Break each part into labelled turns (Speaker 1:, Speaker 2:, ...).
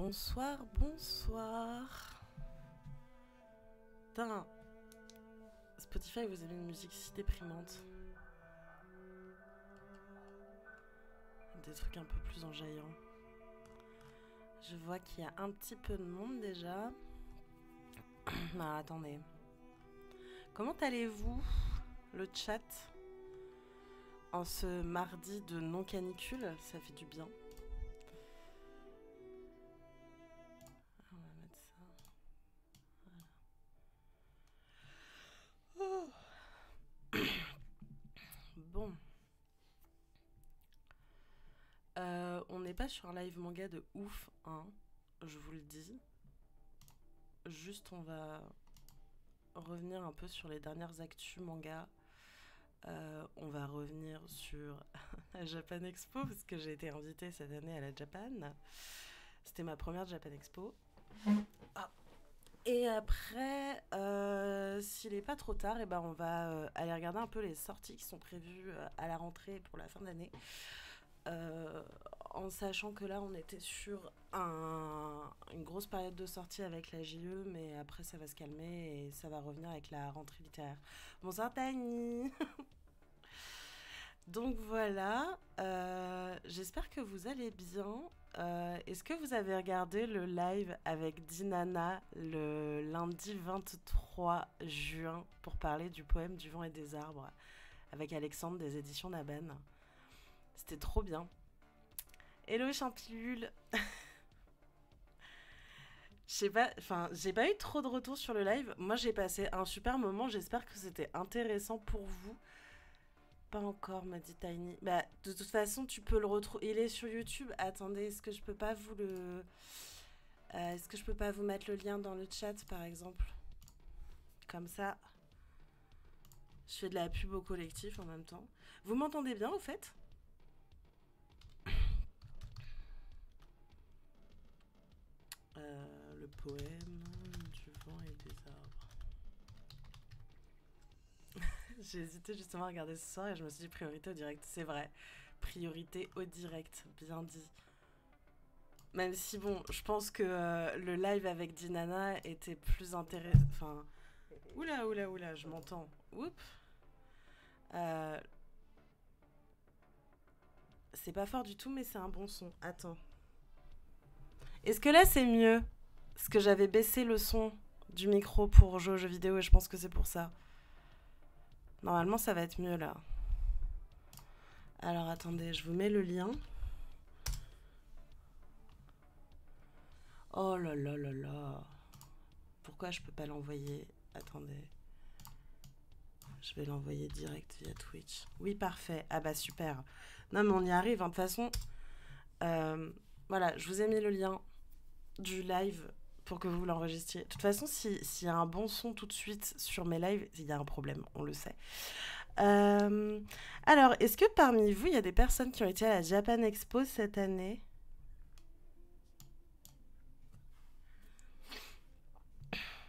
Speaker 1: Bonsoir, bonsoir. Putain, Spotify vous a mis une musique si déprimante. Des trucs un peu plus enjaillants. Je vois qu'il y a un petit peu de monde déjà. Ah, attendez. Comment allez-vous, le chat? En ce mardi de non-canicule, ça fait du bien. On va mettre ça. Voilà. Oh. Bon. On n'est pas sur un live manga de ouf, hein, je vous le dis. Juste, on va revenir un peu sur les dernières actus manga. On va revenir sur la Japan Expo, parce que j'ai été invitée cette année à la Japan. C'était ma première Japan Expo. Ah. Et après, s'il n'est pas trop tard, et ben on va aller regarder un peu les sorties qui sont prévues à la rentrée pour la fin d'année. En sachant que là on était sur une grosse période de sortie avec la JE, mais après ça va se calmer et ça va revenir avec la rentrée littéraire. Bonsoir Tani. Donc voilà, j'espère que vous allez bien. Est-ce que vous avez regardé le live avec Dinana le lundi 23 juin pour parler du poème du vent et des arbres avec Alexandre des éditions Naben? C'était trop bien. Hello Champilule. Je sais pas, enfin, j'ai pas eu trop de retours sur le live. Moi, j'ai passé un super moment. J'espère que c'était intéressant pour vous. Pas encore, m'a dit Tiny. Bah, de toute façon, tu peux le retrouver. Il est sur YouTube. Attendez, est-ce que je peux pas vous le. Est-ce que je peux pas vous mettre le lien dans le chat, par exemple? Comme ça, je fais de la pub au collectif en même temps. Vous m'entendez bien, au fait? Le poème du vent et des arbres. J'ai hésité justement à regarder ce soir et je me suis dit priorité au direct. C'est vrai, priorité au direct, bien dit. Même si bon, je pense que le live avec Dinana était plus intéressant. Enfin, oula, je m'entends. Oups. C'est pas fort du tout, mais c'est un bon son. Attends. Est-ce que là c'est mieux? Parce que j'avais baissé le son du micro pour jouer aux jeux vidéo et je pense que c'est pour ça. Normalement, ça va être mieux là. Alors attendez, je vous mets le lien. Oh là là là là. Pourquoi je peux pas l'envoyer? Attendez. Je vais l'envoyer direct via Twitch. Oui, parfait. Ah bah super. Non mais on y arrive. De toute façon, voilà, je vous ai mis le lien du live pour que vous l'enregistriez. De toute façon, s'il y a un bon son tout de suite sur mes lives, il y a un problème, on le sait. Alors, est-ce que parmi vous, il y a des personnes qui ont été à la Japan Expo cette année?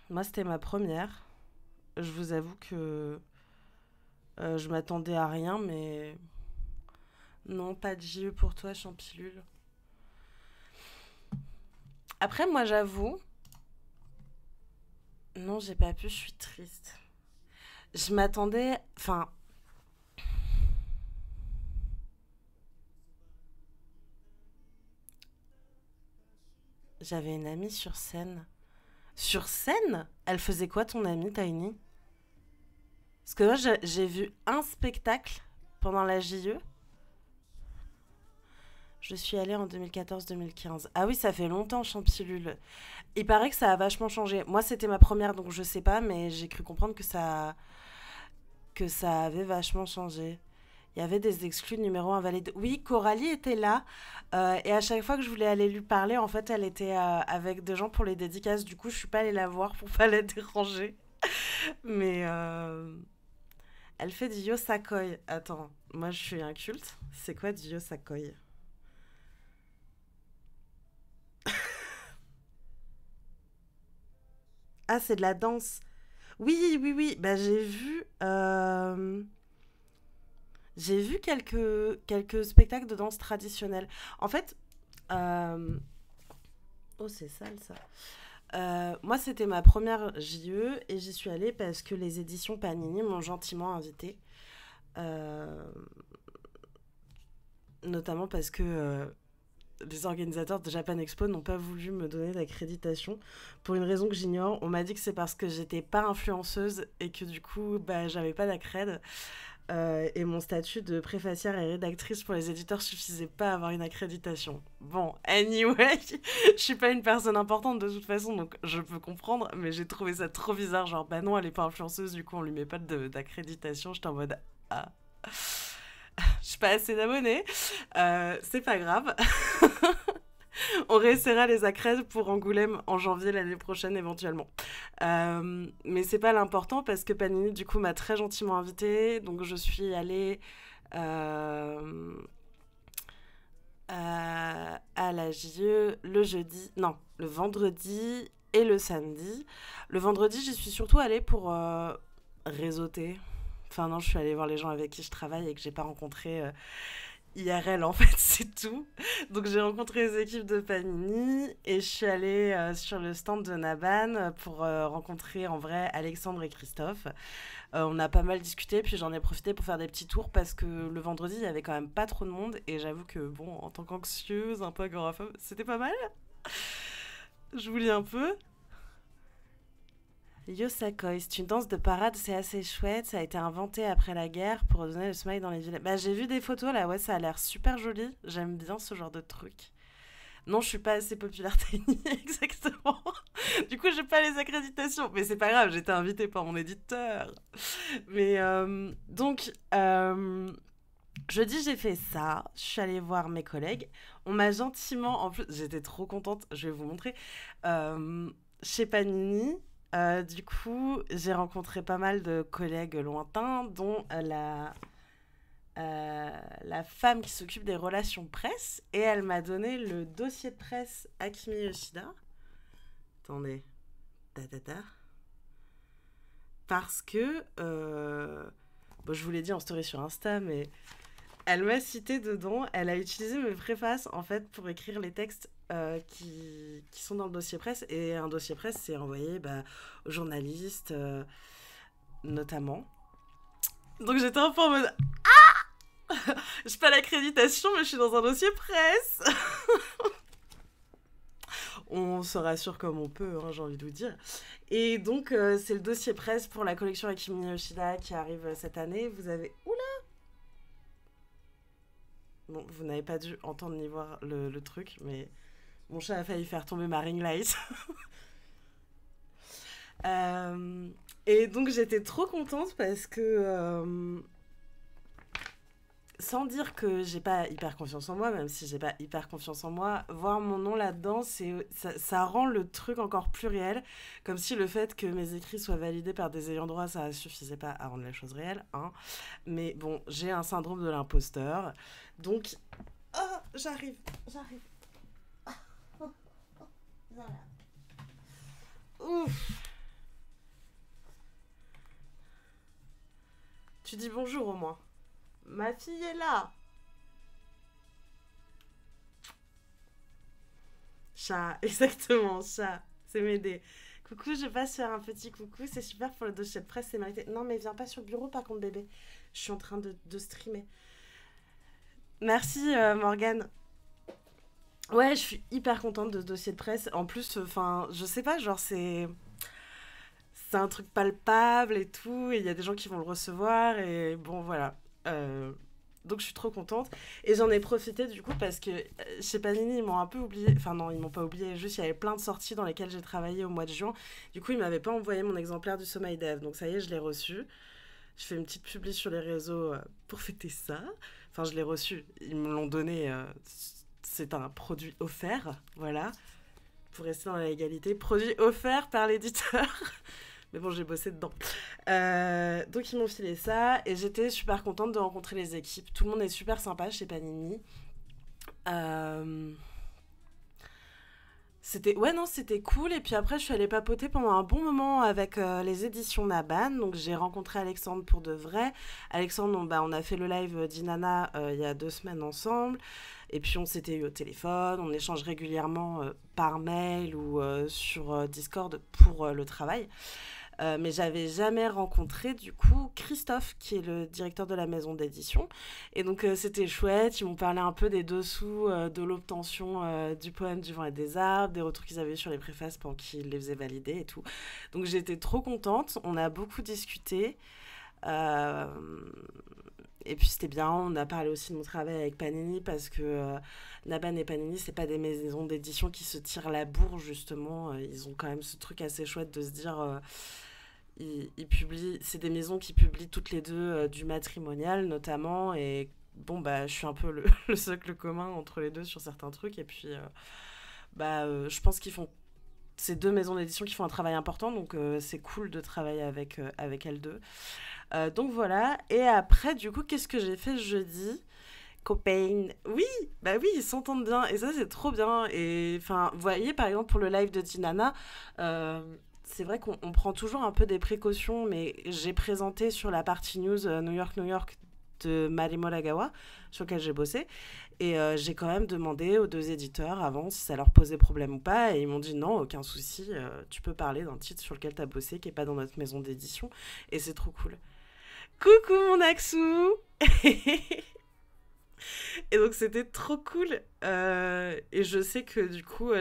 Speaker 1: Moi, c'était ma première. Je vous avoue que je m'attendais à rien, mais non, pas de JE pour toi, Champilule. Après, moi, j'avoue, non, j'ai pas pu, je suis triste. Je m'attendais, enfin, j'avais une amie sur scène. Sur scène? Elle faisait quoi ton amie, Tiny? Parce que moi, j'ai vu un spectacle pendant la JE. Je suis allée en 2014-2015. Ah oui, ça fait longtemps, Champilule. Il paraît que ça a vachement changé. Moi, c'était ma première, donc je sais pas, mais j'ai cru comprendre que ça avait vachement changé. Il y avait des exclus numéro invalidés. Oui, Coralie était là. Et à chaque fois que je voulais aller lui parler, en fait, elle était avec des gens pour les dédicaces. Du coup, je suis pas allée la voir pour pas la déranger. Mais elle fait du Yosakoi. Attends, moi je suis un culte. C'est quoi du Yosakoi? Ah, c'est de la danse. Oui. Bah, j'ai vu quelques spectacles de danse traditionnelle. En fait, euh, oh Oh, c'est sale ça. Moi, c'était ma première JE et j'y suis allée parce que les éditions Panini m'ont gentiment invitée. Euh, Notamment parce que les organisateurs de Japan Expo n'ont pas voulu me donner d'accréditation pour une raison que j'ignore. On m'a dit que c'est parce que j'étais pas influenceuse et que du coup, bah, j'avais pas d'accred. Et mon statut de préfacière et rédactrice pour les éditeurs suffisait pas à avoir une accréditation. Bon, anyway, je suis pas une personne importante de toute façon, donc je peux comprendre, mais j'ai trouvé ça trop bizarre. Genre, bah non, elle est pas influenceuse, du coup, on lui met pas d'accréditation. J'étais en mode, ah, j'ai pas assez d'abonnés, c'est pas grave. On réessayera les accrèdes pour Angoulême en janvier l'année prochaine éventuellement. Mais c'est pas l'important parce que Panini du coup m'a très gentiment invitée. Donc je suis allée à la JE le jeudi, non, le vendredi et le samedi. Le vendredi j'y suis surtout allée pour réseauter. Enfin non, je suis allée voir les gens avec qui je travaille et que j'ai pas rencontré IRL en fait, c'est tout. Donc j'ai rencontré les équipes de Panini et je suis allée sur le stand de Naban pour rencontrer en vrai Alexandre et Christophe. On a pas mal discuté, puis j'en ai profité pour faire des petits tours parce que le vendredi il y avait quand même pas trop de monde et j'avoue que bon, en tant qu'anxieuse, un peu agoraphobe, c'était pas mal. Je vous lis un peu. Yosakoi, c'est une danse de parade, c'est assez chouette. Ça a été inventé après la guerre pour donner le sommeil dans les villes. Bah, j'ai vu des photos là, ouais, ça a l'air super joli. J'aime bien ce genre de truc. Non, je suis pas assez populaire Tiny, exactement. Du coup, j'ai pas les accréditations. Mais c'est pas grave, j'étais invitée par mon éditeur. Mais jeudi, j'ai fait ça. Je suis allée voir mes collègues. On m'a gentiment, en plus, j'étais trop contente, je vais vous montrer. Chez Panini. Du coup, j'ai rencontré pas mal de collègues lointains, dont la femme qui s'occupe des relations presse, et elle m'a donné le dossier de presse Akimi Yoshida. Attendez. Parce que, bon, je vous l'ai dit en story sur Insta, mais elle m'a cité dedans, elle a utilisé mes préfaces en fait pour écrire les textes qui sont dans le dossier presse. Et un dossier presse, c'est envoyé aux journalistes, notamment. Donc j'étais un peu en mode ah, j'ai pas l'accréditation, mais je suis dans un dossier presse. On se rassure comme on peut, hein, j'ai envie de vous dire. Et donc, c'est le dossier presse pour la collection Akimi Yoshida qui arrive cette année. Vous avez... Oula! Bon, vous n'avez pas dû entendre ni voir le truc, mais mon chat a failli faire tomber ma ring light. Et donc, j'étais trop contente parce que... sans dire que j'ai pas hyper confiance en moi, même si j'ai pas hyper confiance en moi, voir mon nom là-dedans, ça rend le truc encore plus réel. Comme si le fait que mes écrits soient validés par des ayants droit, ça suffisait pas à rendre la chose réelle. Hein. Mais bon, j'ai un syndrome de l'imposteur. Donc, oh, j'arrive. Ah, oh, oh, voilà. Ouf. Tu dis bonjour au moins. Ma fille est là. Chat, exactement, chat. C'est m'aider. Coucou, je passe faire un petit coucou. C'est super pour le dossier de presse, c'est mérité. Non, mais viens pas sur le bureau par contre, bébé. Je suis en train de streamer. Merci, Morgane. Ouais, je suis hyper contente de ce dossier de presse. En plus, enfin, je sais pas, genre, c'est un truc palpable et tout. Et il y a des gens qui vont le recevoir. Et bon, voilà. Euh, donc je suis trop contente. Et j'en ai profité du coup parce que chez Panini, ils m'ont un peu oublié. Enfin non, ils m'ont pas oublié. Juste, il y avait plein de sorties dans lesquelles j'ai travaillé au mois de juin. Du coup, ils m'avaient pas envoyé mon exemplaire du Sommeil d'Ève. Donc ça y est, je l'ai reçu. Je fais une petite publi sur les réseaux pour fêter ça. Enfin, je l'ai reçu. Ils me l'ont donné. C'est un produit offert. Voilà. Pour rester dans la légalité. Produit offert par l'éditeur. Mais bon, j'ai bossé dedans. Donc, ils m'ont filé ça. Et j'étais super contente de rencontrer les équipes. Tout le monde est super sympa chez Panini. Ouais, non, c'était cool. Et puis après, je suis allée papoter pendant un bon moment avec les éditions Naban. Donc, j'ai rencontré Alexandre pour de vrai. Alexandre, on a fait le live d'Inanna il y a 2 semaines ensemble. Et puis, on s'était eu au téléphone. On échange régulièrement par mail ou sur Discord pour le travail. Mais j'avais jamais rencontré du coup Christophe, qui est le directeur de la maison d'édition. Et donc c'était chouette, ils m'ont parlé un peu des dessous de l'obtention du poème du vent et des arbres, des retours qu'ils avaient eu sur les préfaces pendant qu'ils les faisaient valider et tout. Donc j'étais trop contente, on a beaucoup discuté. Euh, et puis c'était bien, on a parlé aussi de mon travail avec Panini parce que Naban et Panini, c'est pas des maisons d'édition qui se tirent la bourre justement. Ils ont quand même ce truc assez chouette de se dire ils publient, c'est des maisons qui publient toutes les deux du matrimonial notamment et bon bah je suis un peu le socle commun entre les deux sur certains trucs et puis je pense qu'ils font ces deux maisons d'édition qui font un travail important donc c'est cool de travailler avec elles deux. Donc voilà et après du coup qu'est-ce que j'ai fait jeudi? Copain. Oui, bah oui, ils s'entendent bien et ça c'est trop bien. Et enfin, vous voyez par exemple pour le live de Tinana, euh, c'est vrai qu'on prend toujours un peu des précautions, mais j'ai présenté sur la partie news New York, New York de Marimo Lagawa, sur lequel j'ai bossé, et j'ai quand même demandé aux deux éditeurs avant si ça leur posait problème ou pas, et ils m'ont dit non, aucun souci, tu peux parler d'un titre sur lequel tu as bossé qui est pas dans notre maison d'édition, et c'est trop cool. Coucou mon Axou. Et donc c'était trop cool. Et je sais que du coup,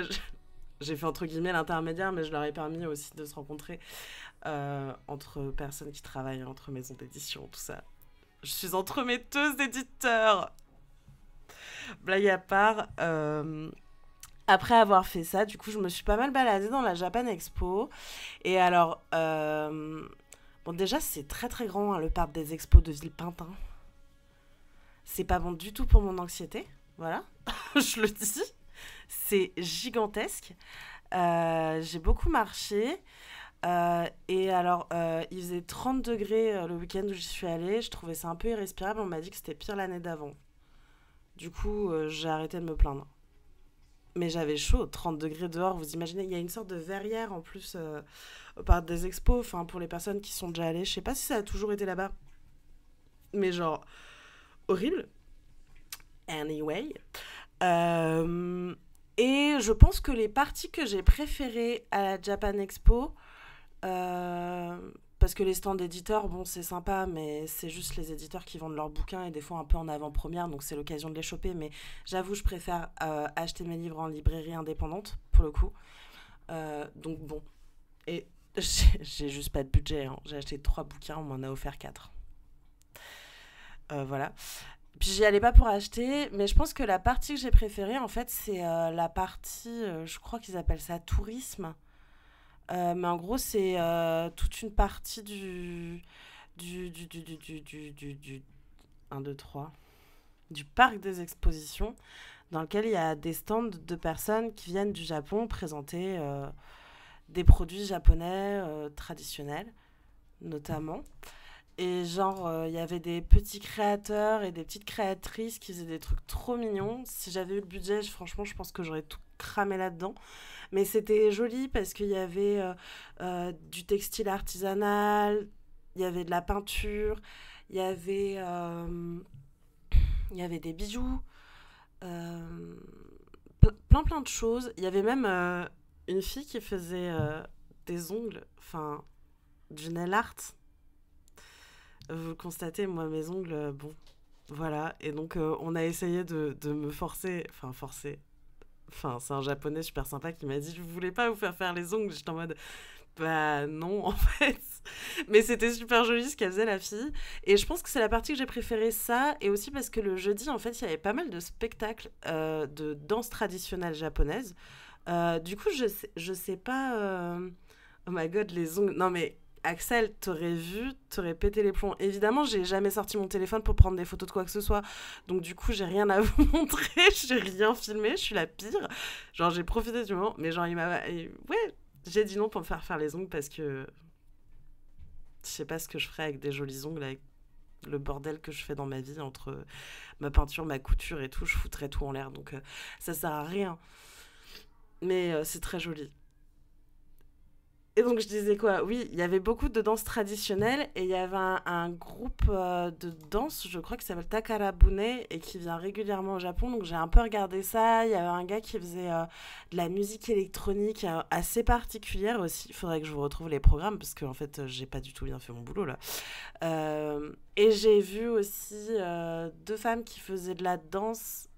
Speaker 1: j'ai fait entre guillemets l'intermédiaire, mais je leur ai permis aussi de se rencontrer entre personnes qui travaillent entre maisons d'édition, tout ça. Je suis entremetteuse d'éditeurs. Blague à part. Après avoir fait ça, du coup, je me suis pas mal baladée dans la Japan Expo. Et alors, bon, déjà, c'est très très grand, hein, le parc des expos de Villepintin. C'est pas bon du tout pour mon anxiété. Voilà, je le dis. C'est gigantesque. J'ai beaucoup marché. Et alors, il faisait 30 degrés le week-end où j'y suis allée. Je trouvais ça un peu irrespirable. On m'a dit que c'était pire l'année d'avant. Du coup, j'ai arrêté de me plaindre. Mais j'avais chaud, 30 degrés dehors. Vous imaginez, il y a une sorte de verrière en plus au parc des expos. Enfin, pour les personnes qui sont déjà allées. Je sais pas si ça a toujours été là-bas. Mais genre, horrible. Anyway. Euh, et je pense que les parties que j'ai préférées à la Japan Expo, parce que les stands d'éditeurs, bon, c'est sympa, mais c'est juste les éditeurs qui vendent leurs bouquins et des fois un peu en avant-première, donc c'est l'occasion de les choper. Mais j'avoue, je préfère acheter mes livres en librairie indépendante, pour le coup. Donc bon. Et j'ai juste pas de budget, hein. J'ai acheté 3 bouquins, on m'en a offert 4. Voilà. Puis j'y allais pas pour acheter, mais je pense que la partie que j'ai préférée, en fait, c'est la partie, je crois qu'ils appellent ça tourisme. Mais en gros, c'est toute une partie du 1, 2, 3, du parc des expositions, dans lequel il y a des stands de personnes qui viennent du Japon présenter des produits japonais traditionnels, notamment. Et genre, il y avait des petits créateurs et des petites créatrices qui faisaient des trucs trop mignons. Si j'avais eu le budget, franchement, je pense que j'aurais tout cramé là-dedans. Mais c'était joli parce qu'il y avait du textile artisanal, il y avait de la peinture, il y avait, euh, il y avait des bijoux, euh, plein de choses. Il y avait même une fille qui faisait des ongles, enfin, du nail art. Vous le constatez, moi, mes ongles, bon, voilà. Et donc, on a essayé de me forcer, enfin, forcer. Enfin, c'est un japonais super sympa qui m'a dit, je voulais pas vous faire les ongles. J'étais en mode, bah non, en fait. Mais c'était super joli ce qu'elle faisait, la fille. Et je pense que c'est la partie que j'ai préférée, ça. Et aussi parce que le jeudi, en fait, il y avait pas mal de spectacles de danse traditionnelle japonaise. Du coup, je sais pas. Oh my god, les ongles. Non, mais Axel, t'aurais vu, t'aurais pété les plombs. Évidemment, j'ai jamais sorti mon téléphone pour prendre des photos de quoi que ce soit. Donc, du coup, j'ai rien à vous montrer. J'ai rien filmé. Je suis la pire. Genre, j'ai profité du moment. Mais genre, ouais, j'ai dit non pour me faire les ongles parce que je sais pas ce que je ferais avec des jolis ongles, avec le bordel que je fais dans ma vie entre ma peinture, ma couture et tout. Je foutrais tout en l'air. Donc, ça sert à rien. Mais c'est très joli. Et donc je disais quoi? Oui, il y avait beaucoup de danse traditionnelle et il y avait un groupe de danse, je crois, qui s'appelle Takarabune et qui vient régulièrement au Japon. Donc j'ai un peu regardé ça. Il y avait un gars qui faisait de la musique électronique assez particulière aussi. Il faudrait que je vous retrouve les programmes parce que en fait j'ai pas du tout bien fait mon boulot là. Et j'ai vu aussi deux femmes qui faisaient de la danse.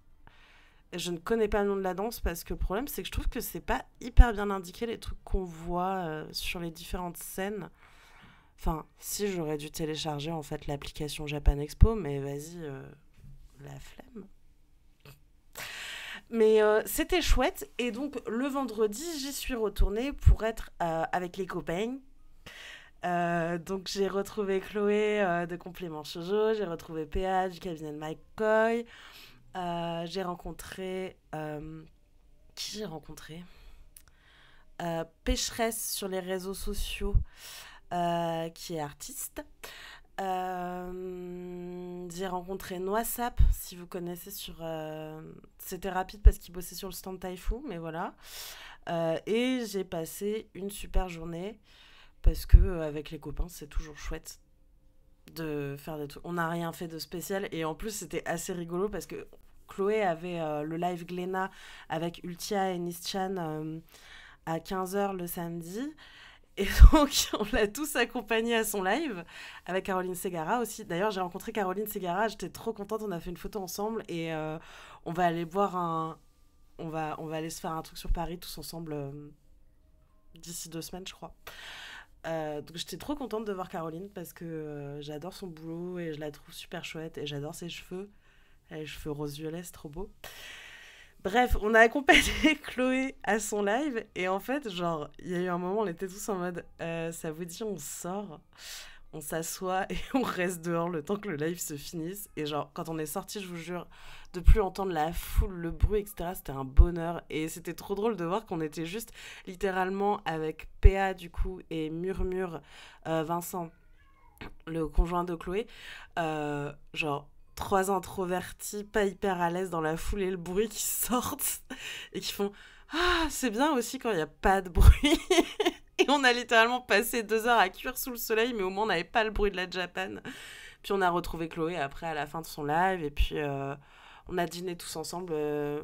Speaker 1: Je ne connais pas le nom de la danse parce que le problème c'est que je trouve que c'est pas hyper bien indiqué les trucs qu'on voit sur les différentes scènes. Enfin, si j'aurais dû télécharger en fait l'application Japan Expo, mais vas-y, la flemme. Mais c'était chouette et donc le vendredi j'y suis retournée pour être avec les copains. Donc j'ai retrouvé Chloé de Complément Shoujo, j'ai retrouvé PA du cabinet de McCoy, j'ai rencontré qui j'ai rencontré Pécheresse sur les réseaux sociaux, qui est artiste. J'ai rencontré Noisap, si vous connaissez sur. C'était rapide parce qu'il bossait sur le stand Taifu, mais voilà. Et j'ai passé une super journée parce que avec les copains, c'est toujours chouette de faire des trucs. On n'a rien fait de spécial et en plus, c'était assez rigolo parce que Chloé avait le live Glénat avec Ultia et Nischan à 15h le samedi. Et donc, on l'a tous accompagné à son live, avec Caroline Segara aussi. D'ailleurs, j'ai rencontré Caroline Segara, j'étais trop contente, on a fait une photo ensemble et on va aller boire un. On va aller se faire un truc sur Paris tous ensemble d'ici 2 semaines, je crois. Donc, j'étais trop contente de voir Caroline parce que j'adore son boulot et je la trouve super chouette et j'adore ses cheveux. Elle a les cheveux rose-violet, c'est trop beau. Bref, on a accompagné Chloé à son live et en fait, genre, il y a eu un moment, on était tous en mode ça vous dit, on sort, on s'assoit et on reste dehors le temps que le live se finisse. Et genre, quand on est sorti, je vous jure, de plus entendre la foule, le bruit, etc., c'était un bonheur. Et c'était trop drôle de voir qu'on était juste littéralement avec PA du coup et Murmure, Vincent, le conjoint de Chloé, genre trois introvertis pas hyper à l'aise dans la foule et le bruit qui sortent et qui font ah c'est bien aussi quand il n'y a pas de bruit. Et on a littéralement passé 2 heures à cuire sous le soleil mais au moins on n'avait pas le bruit de la Japan. Puis on a retrouvé Chloé après à la fin de son live et puis on a dîné tous ensemble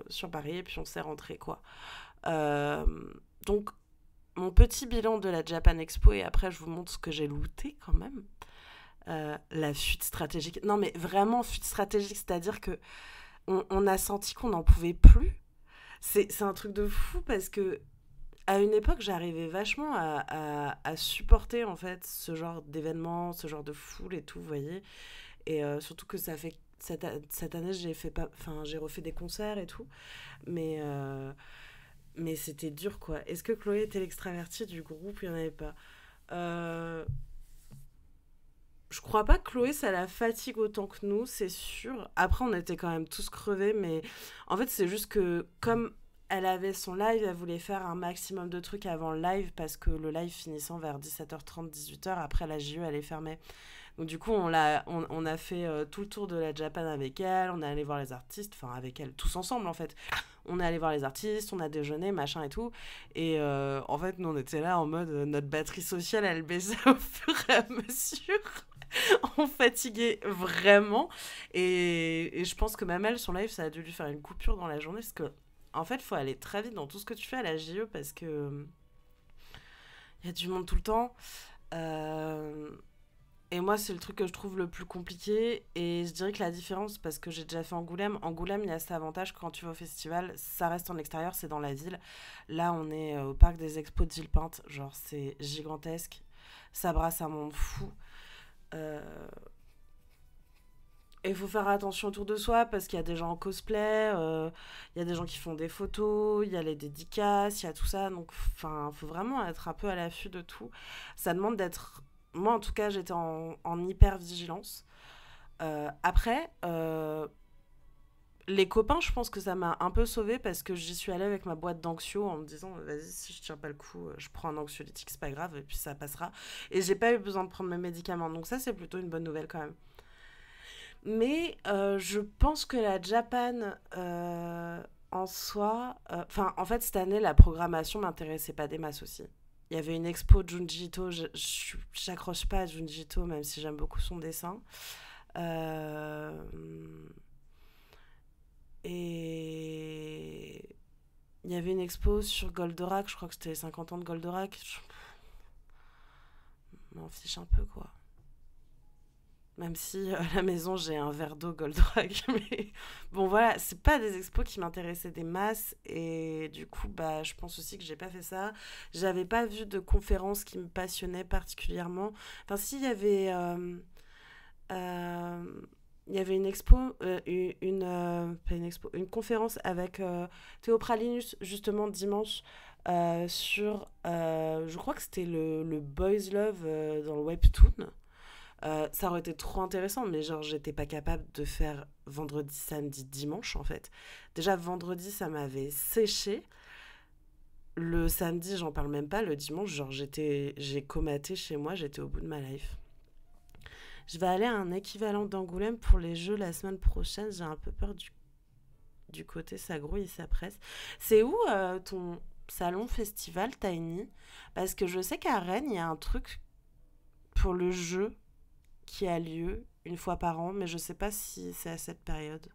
Speaker 1: sur Paris et puis on s'est rentrés quoi. Euh, donc mon petit bilan de la Japan Expo et après je vous montre ce que j'ai looté quand même. La fuite stratégique. Non, mais vraiment fuite stratégique, c'est-à-dire que on a senti qu'on n'en pouvait plus. C'est un truc de fou parce que à une époque, j'arrivais vachement à supporter en fait ce genre d'événements, ce genre de foule et tout, vous voyez. Et surtout que ça fait cette année, j'ai fait pas, enfin, j'ai refait des concerts et tout, mais c'était dur quoi. Est-ce que Chloé était l'extravertie du groupe? Il y en avait pas. Euh, Je crois pas que Chloé, ça la fatigue autant que nous, c'est sûr. Après, on était quand même tous crevés, mais en fait, c'est juste que comme elle avait son live, elle voulait faire un maximum de trucs avant le live parce que le live finissant vers 17h30, 18h, après la JE, elle est fermée. Donc du coup, on a fait tout le tour de la Japan avec elle, on est allé voir les artistes, enfin avec elle, tous ensemble en fait. On est allé voir les artistes, on a déjeuné, machin et tout. Et en fait, nous, on était là en mode, notre batterie sociale, elle baissait au fur et à mesure. On fatiguait vraiment. Et je pense que même elle, son live, ça a dû lui faire une coupure dans la journée. Parce que, en fait, il faut aller très vite dans tout ce que tu fais à la JE parce que il y a du monde tout le temps. Euh, et moi, c'est le truc que je trouve le plus compliqué. Et je dirais que la différence, parce que j'ai déjà fait Angoulême, Angoulême, il y a cet avantage quand tu vas au festival, ça reste en extérieur, c'est dans la ville. Là, on est au parc des expos de Villepinte. Genre, c'est gigantesque. Ça brasse un monde fou. Euh, Et il faut faire attention autour de soi parce qu'il y a des gens en cosplay, il y a des gens qui font des photos, il y a les dédicaces, il y a tout ça. Donc, enfin, faut vraiment être un peu à l'affût de tout. Ça demande d'être. Moi, en tout cas, j'étais en hyper vigilance. Après, les copains, je pense que ça m'a un peu sauvée parce que j'y suis allée avec ma boîte d'anxio en me disant vas-y, si je tiens pas le coup, je prends un anxiolytique, c'est pas grave, et puis ça passera. Et j'ai pas eu besoin de prendre mes médicaments. Donc, ça, c'est plutôt une bonne nouvelle quand même. Mais je pense que la Japan En soi, enfin, en fait, cette année, la programmation m'intéressait pas des masses aussi. Il y avait une expo de Junji Ito, j'accroche pas à Junji Ito, même si j'aime beaucoup son dessin. Euh, et il y avait une expo sur Goldorak, je crois que c'était les 50 ans de Goldorak. Je m'en fiche un peu, quoi. Même si à la maison j'ai un verre d'eau Goldorak. Mais bon, voilà, c'est pas des expos qui m'intéressaient des masses. Et du coup, bah, je pense aussi que j'ai pas fait ça. J'avais pas vu de conférence qui me passionnait particulièrement. Enfin, si, euh, il y avait une expo, pas une expo, une conférence avec Théo Pralinus, justement, dimanche. Sur, je crois que c'était le Boys Love dans le webtoon. Ça aurait été trop intéressant, mais genre, j'étais pas capable de faire vendredi, samedi, dimanche, en fait. Déjà, vendredi, ça m'avait séché. Le samedi, j'en parle même pas. Le dimanche, genre, j'ai comaté chez moi, j'étais au bout de ma life. Je vais aller à un équivalent d'Angoulême pour les Jeux la semaine prochaine. J'ai un peu peur du côté ça grouille et ça presse. C'est où ton salon festival Tiny? Parce que je sais qu'à Rennes, il y a un truc pour le jeu qui a lieu une fois par an, mais je sais pas si c'est à cette période.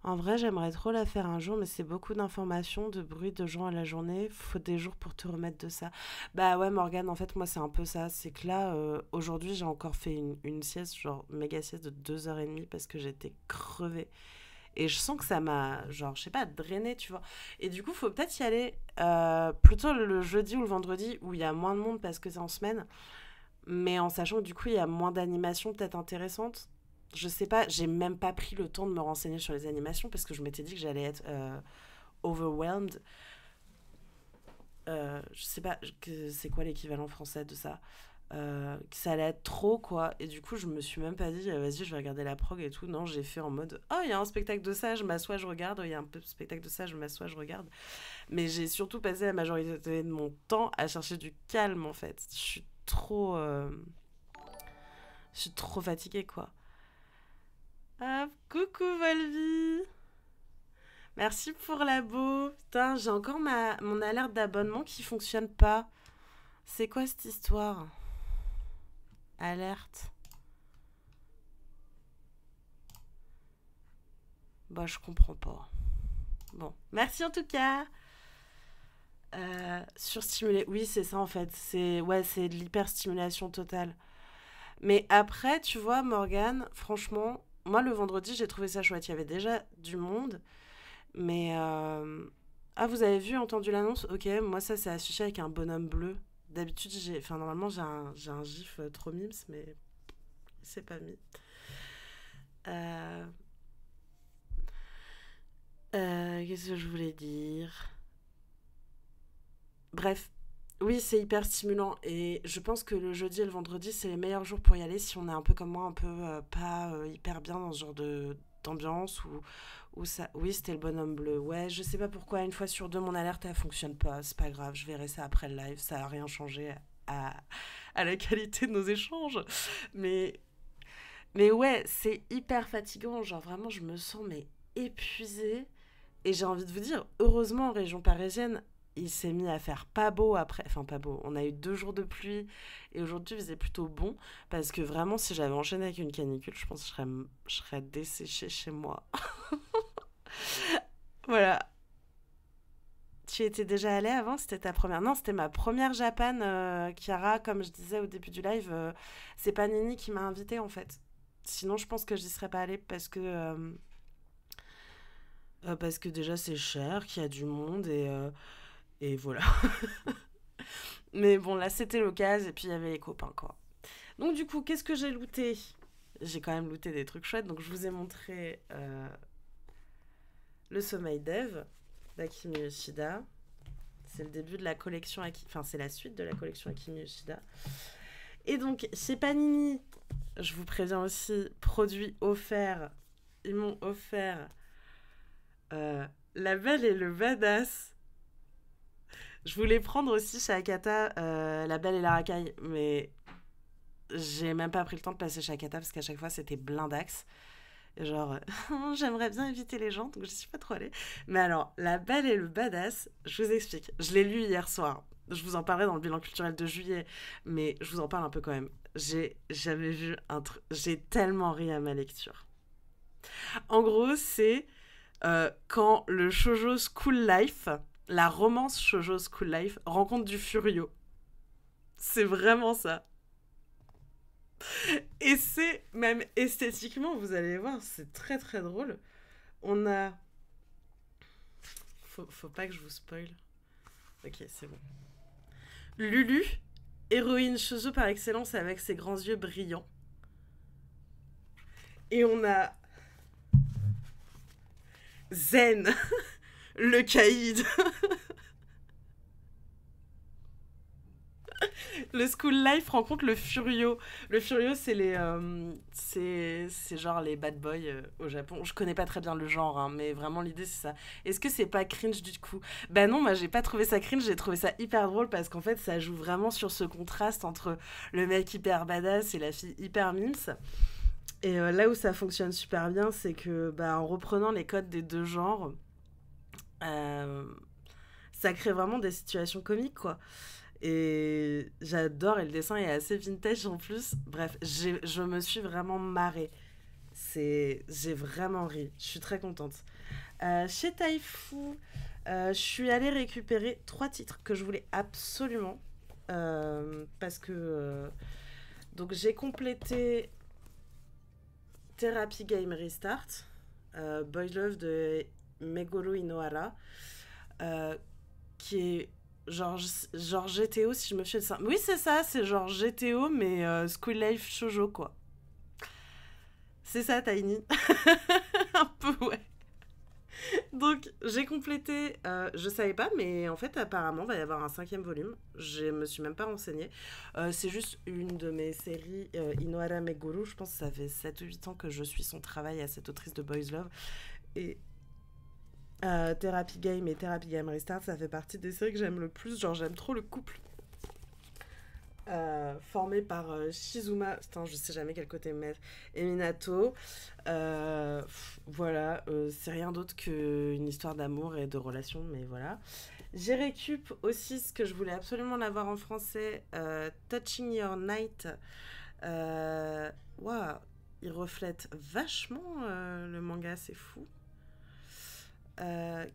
Speaker 1: En vrai, j'aimerais trop la faire un jour, mais c'est beaucoup d'informations, de bruit, de gens à la journée. Faut des jours pour te remettre de ça. Bah ouais, Morgane, en fait, moi, c'est un peu ça. C'est que là, aujourd'hui, j'ai encore fait une sieste, genre méga sieste de 2h30 parce que j'étais crevée. Et je sens que ça m'a, genre, je sais pas, drainé, tu vois. Et du coup, faut peut-être y aller plutôt le jeudi ou le vendredi où il y a moins de monde parce que c'est en semaine. Mais en sachant que du coup, il y a moins d'animations peut-être intéressantes. Je sais pas, j'ai même pas pris le temps de me renseigner sur les animations parce que je m'étais dit que j'allais être overwhelmed. Je sais pas que c'est quoi l'équivalent français de ça. Que ça allait être trop, quoi. Et du coup, je me suis même pas dit, vas-y, je vais regarder la prog et tout. Non, j'ai fait en mode, oh, il y a un spectacle de ça, je m'assois, je regarde. Il y a un peu de spectacle de ça, je m'assois, je regarde. Mais j'ai surtout passé la majorité de mon temps à chercher du calme, en fait. Je suis trop fatiguée, quoi. Ah, coucou Volvi. Merci pour l'abo. Putain, j'ai encore mon alerte d'abonnement qui fonctionne pas. C'est quoi cette histoire? Alerte. Bah, je comprends pas. Bon, merci en tout cas. Surstimulé. Oui, c'est ça en fait. C'est de l'hyperstimulation totale. Mais après, tu vois, Morgane, franchement, moi le vendredi, j'ai trouvé ça chouette. Il y avait déjà du monde. Mais. Ah, vous avez vu, entendu l'annonce? Ok, moi ça s'est affiché avec un bonhomme bleu. D'habitude, enfin, normalement, j'ai un gif trop mimes, mais c'est pas mis. Euh, Qu'est-ce que je voulais dire? Bref, oui, c'est hyper stimulant et je pense que le jeudi et le vendredi, c'est les meilleurs jours pour y aller si on est un peu comme moi, un peu pas hyper bien dans ce genre d'ambiance ou ça. Oui, c'était le bonhomme bleu. Ouais, je sais pas pourquoi, une fois sur deux, mon alerte, elle fonctionne pas. C'est pas grave, je verrai ça après le live. Ça a rien changé à, à la qualité de nos échanges. Mais, mais ouais, c'est hyper fatigant. Genre vraiment, je me sens mais épuisée. Et j'ai envie de vous dire, heureusement, en région parisienne, il s'est mis à faire pas beau après. Enfin, pas beau. On a eu 2 jours de pluie et aujourd'hui, il faisait plutôt bon. Parce que vraiment, si j'avais enchaîné avec une canicule, je pense que je serais desséchée chez moi. Voilà. Tu y étais déjà allée avant? C'était ta première? Non, c'était ma première Japan, Chiara, comme je disais au début du live. C'est pas Nini qui m'a invitée en fait. Sinon, je pense que j'y serais pas allée parce que déjà c'est cher, qu'il y a du monde et voilà. Mais bon, là c'était l'occasion et puis il y avait les copains quoi. Donc du coup, qu'est-ce que j'ai looté? J'ai quand même looté des trucs chouettes. Donc je vous ai montré le sommeil d'Eve d'Akimi Yoshida. C'est le début de la collection, enfin c'est la suite de la collection Akimi Yoshida. Et donc chez Panini, je vous préviens aussi, produit offert. Ils m'ont offert La Belle et le Badass. Je voulais prendre aussi chez Akata La Belle et la Racaille, mais j'ai même pas pris le temps de passer chez Akata parce qu'à chaque fois c'était blindax. Et genre, j'aimerais bien éviter les gens, donc je suis pas trop allée. Mais alors, La Belle et le Badass, je vous explique. Je l'ai lu hier soir. Je vous en parlerai dans le bilan culturel de juillet, mais je vous en parle un peu quand même. J'avais vu un truc, j'ai tellement ri à ma lecture. En gros, c'est quand le shoujo School Life, la romance shoujo School Life, rencontre du furio. C'est vraiment ça. Et c'est même esthétiquement, vous allez voir, c'est très très drôle. On a. Faut pas que je vous spoil. Ok, c'est bon. Lulu, héroïne shoujo par excellence avec ses grands yeux brillants. Et on a Zen, le caïd. Le School Life rencontre le Furio. Le Furio, c'est c'est genre les bad boys au Japon. Je connais pas très bien le genre, hein, mais vraiment l'idée c'est ça. Est-ce que c'est pas cringe du coup? Bah non, moi j'ai pas trouvé ça cringe, j'ai trouvé ça hyper drôle parce qu'en fait ça joue vraiment sur ce contraste entre le mec hyper badass et la fille hyper mims. Et là où ça fonctionne super bien, c'est que bah, en reprenant les codes des deux genres, euh, ça crée vraiment des situations comiques quoi. Et j'adore, et le dessin est assez vintage en plus. Bref, je me suis vraiment marrée. J'ai vraiment ri. Je suis très contente. Chez Taifu, je suis allée récupérer 3 titres que je voulais absolument. Parce que. Donc j'ai complété Therapy Game Restart, Boy Love de Meguro Inohara, euh, qui est genre GTO si je me fie de ça. Oui, c'est ça, c'est genre GTO, mais School Life Shoujo, quoi. C'est ça, Tiny. Un peu, ouais. Donc, j'ai complété. Je savais pas, mais en fait, apparemment, il va y avoir un 5e volume. Je me suis même pas renseignée. C'est juste une de mes séries, Inohara Meguru. Je pense que ça fait 7 ou 8 ans que je suis son travail à cette autrice de Boys Love. Et Therapy Game et Therapy Game Restart, ça fait partie des séries que j'aime le plus. Genre, j'aime trop le couple formé par Shizuma, putain, je sais jamais quel côté mettre, et Minato. Voilà, c'est rien d'autre qu'une histoire d'amour et de relation, mais voilà. J'ai récup aussi ce que je voulais absolument l'avoir en français, Touching Your Night. Waouh, il reflète vachement le manga, c'est fou.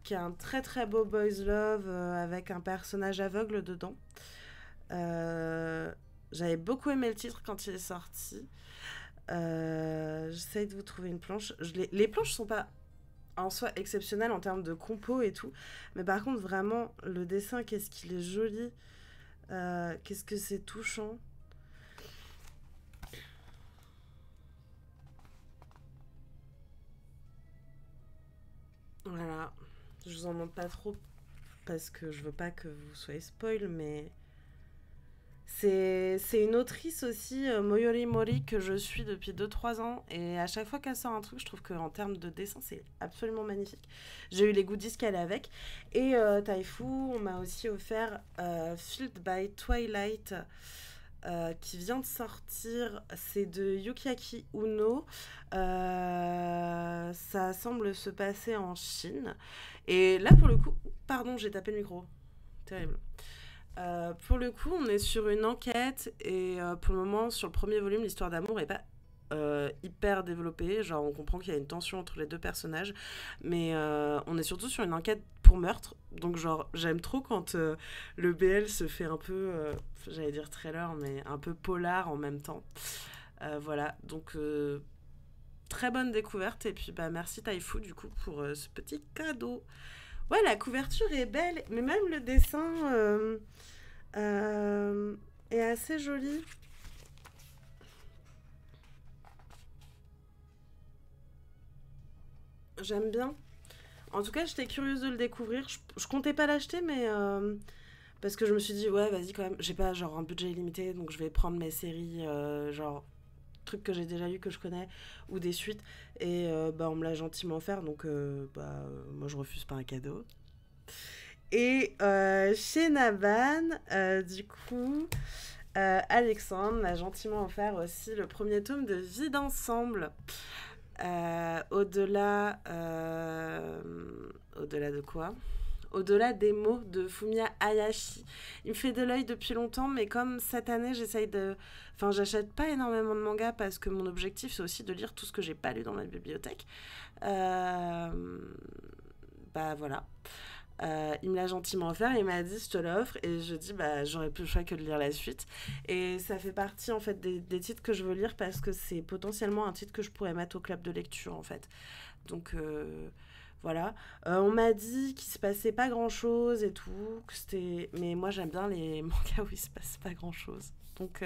Speaker 1: Qui a un très très beau boys love avec un personnage aveugle dedans. J'avais beaucoup aimé le titre quand il est sorti. J'essaye de vous trouver une planche. Les planches sont pas en soi exceptionnelles en termes de compo et tout, mais par contre vraiment le dessin, qu'est-ce qu'il est joli, qu'est-ce que c'est touchant. Voilà, je vous en montre pas trop parce que je veux pas que vous soyez spoil, mais c'est une autrice aussi, Moyori Mori, que je suis depuis 2 3 ans. Et à chaque fois qu'elle sort un truc, je trouve qu'en termes de dessin, c'est absolument magnifique. J'ai eu les goodies qu'elle est avec. Et Taifu, on m'a aussi offert Filled by Twilight, qui vient de sortir. C'est de Yukiaki Uno. Ça semble se passer en Chine. Et là, pour le coup... Pardon, j'ai tapé le micro. Terrible. Pour le coup, on est sur une enquête et pour le moment, sur le premier volume, l'histoire d'amour est pas hyper développée. Genre, on comprend qu'il y a une tension entre les deux personnages, mais on est surtout sur une enquête pour meurtre. Donc, genre, j'aime trop quand le BL se fait un peu, j'allais dire thriller, mais un peu polar en même temps. Voilà, donc très bonne découverte et puis bah merci Taifu du coup pour ce petit cadeau. Ouais, la couverture est belle, mais même le dessin euh, est assez joli. J'aime bien. En tout cas, j'étais curieuse de le découvrir. Je comptais pas l'acheter, mais parce que je me suis dit, ouais, vas-y quand même. J'ai pas genre un budget illimité, donc je vais prendre mes séries, genre trucs que j'ai déjà lu, que je connais, ou des suites. Et bah, on me l'a gentiment offert, donc bah, moi je refuse pas un cadeau. Et chez Naban, du coup, Alexandre m'a gentiment offert aussi le premier tome de Vie d'ensemble. Au-delà de quoi? Au-delà des mots de Fumiya Hayashi. Il me fait de l'œil depuis longtemps, mais comme cette année, j'essaye de... Enfin, j'achète pas énormément de mangas parce que mon objectif, c'est aussi de lire tout ce que j'ai pas lu dans ma bibliothèque. Euh, Bah voilà. Il me l'a gentiment offert, il m'a dit je te l'offre et je dis bah j'aurais plus le choix que de lire la suite et ça fait partie en fait des titres que je veux lire parce que c'est potentiellement un titre que je pourrais mettre au club de lecture en fait. Donc voilà. On m'a dit qu'il se passait pas grand chose et tout, que c'était... Mais moi j'aime bien les mangas où il se passe pas grand chose. Donc